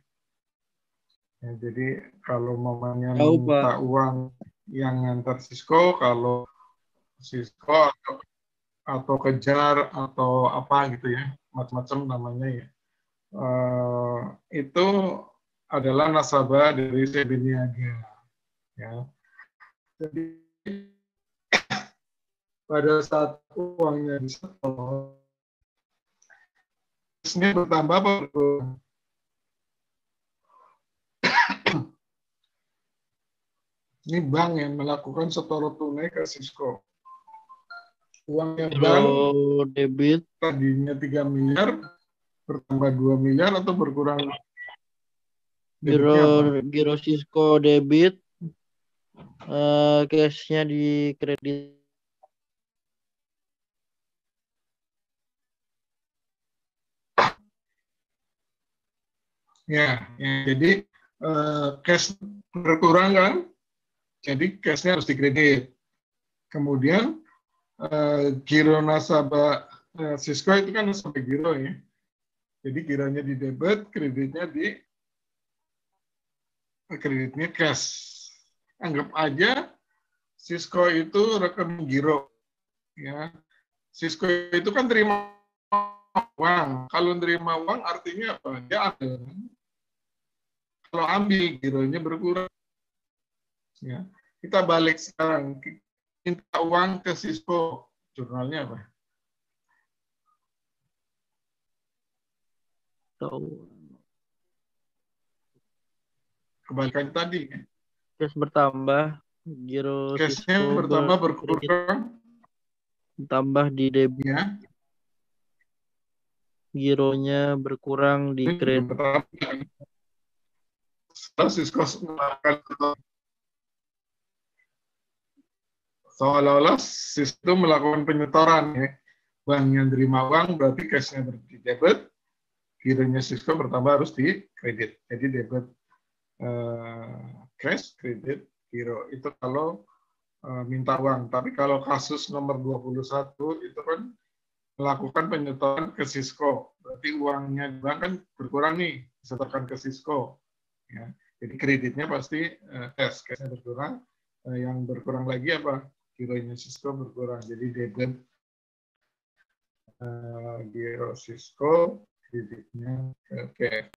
[SPEAKER 1] Ya, jadi kalau mamanya minta uang yang ngantar Cisco, kalau Cisco atau kejar atau apa gitu ya, macam-macam namanya ya, itu adalah nasabah dari CB Niaga. Ya. Jadi pada saat uangnya disetor, ini bertambah apa berkurang? Ini bank yang melakukan setoran tunai ke Cisco. Uangnya bank
[SPEAKER 6] debit
[SPEAKER 1] tadinya 3 miliar bertambah 2 miliar atau berkurang?
[SPEAKER 6] Giro Cisco debit, cashnya di kredit.
[SPEAKER 1] Ya, jadi cash berkurang kan? Jadi cashnya harus dikredit. Kemudian giro nasabah Cisco itu kan nasabah giro ya. Jadi gironya di debit, kreditnya cash. Anggap aja Cisco itu rekening giro. Ya, Cisco itu kan terima uang. Kalau terima uang artinya apa? Dia ambil. Kalau ambil gironya berkurang. Ya. Kita balik sekarang, minta uang ke Cisco, jurnalnya apa? Kebalikan tadi.
[SPEAKER 6] Cash bertambah, giro
[SPEAKER 1] cashnya
[SPEAKER 6] Cisco
[SPEAKER 1] bertambah berkurang,
[SPEAKER 6] tambah di debit.
[SPEAKER 1] Ya.
[SPEAKER 6] Gironya berkurang di kredit.
[SPEAKER 1] Setelah Cisco seolah-olah Cisco melakukan penyetoran ya. Bank yang terima uang berarti cashnya di debit, gironya Cisco bertambah harus di kredit. Jadi debit cash, kredit, giro. Itu kalau minta uang. Tapi kalau kasus nomor 21 itu kan melakukan penyetoran ke Cisco. Berarti uangnya bank kan berkurang nih, disetorkan ke Cisco. Ya. Jadi kreditnya pasti cash, cashnya berkurang. Yang berkurang lagi apa? Gironya Cisco berkurang. Jadi debit giro Cisco, kreditnya. Oke.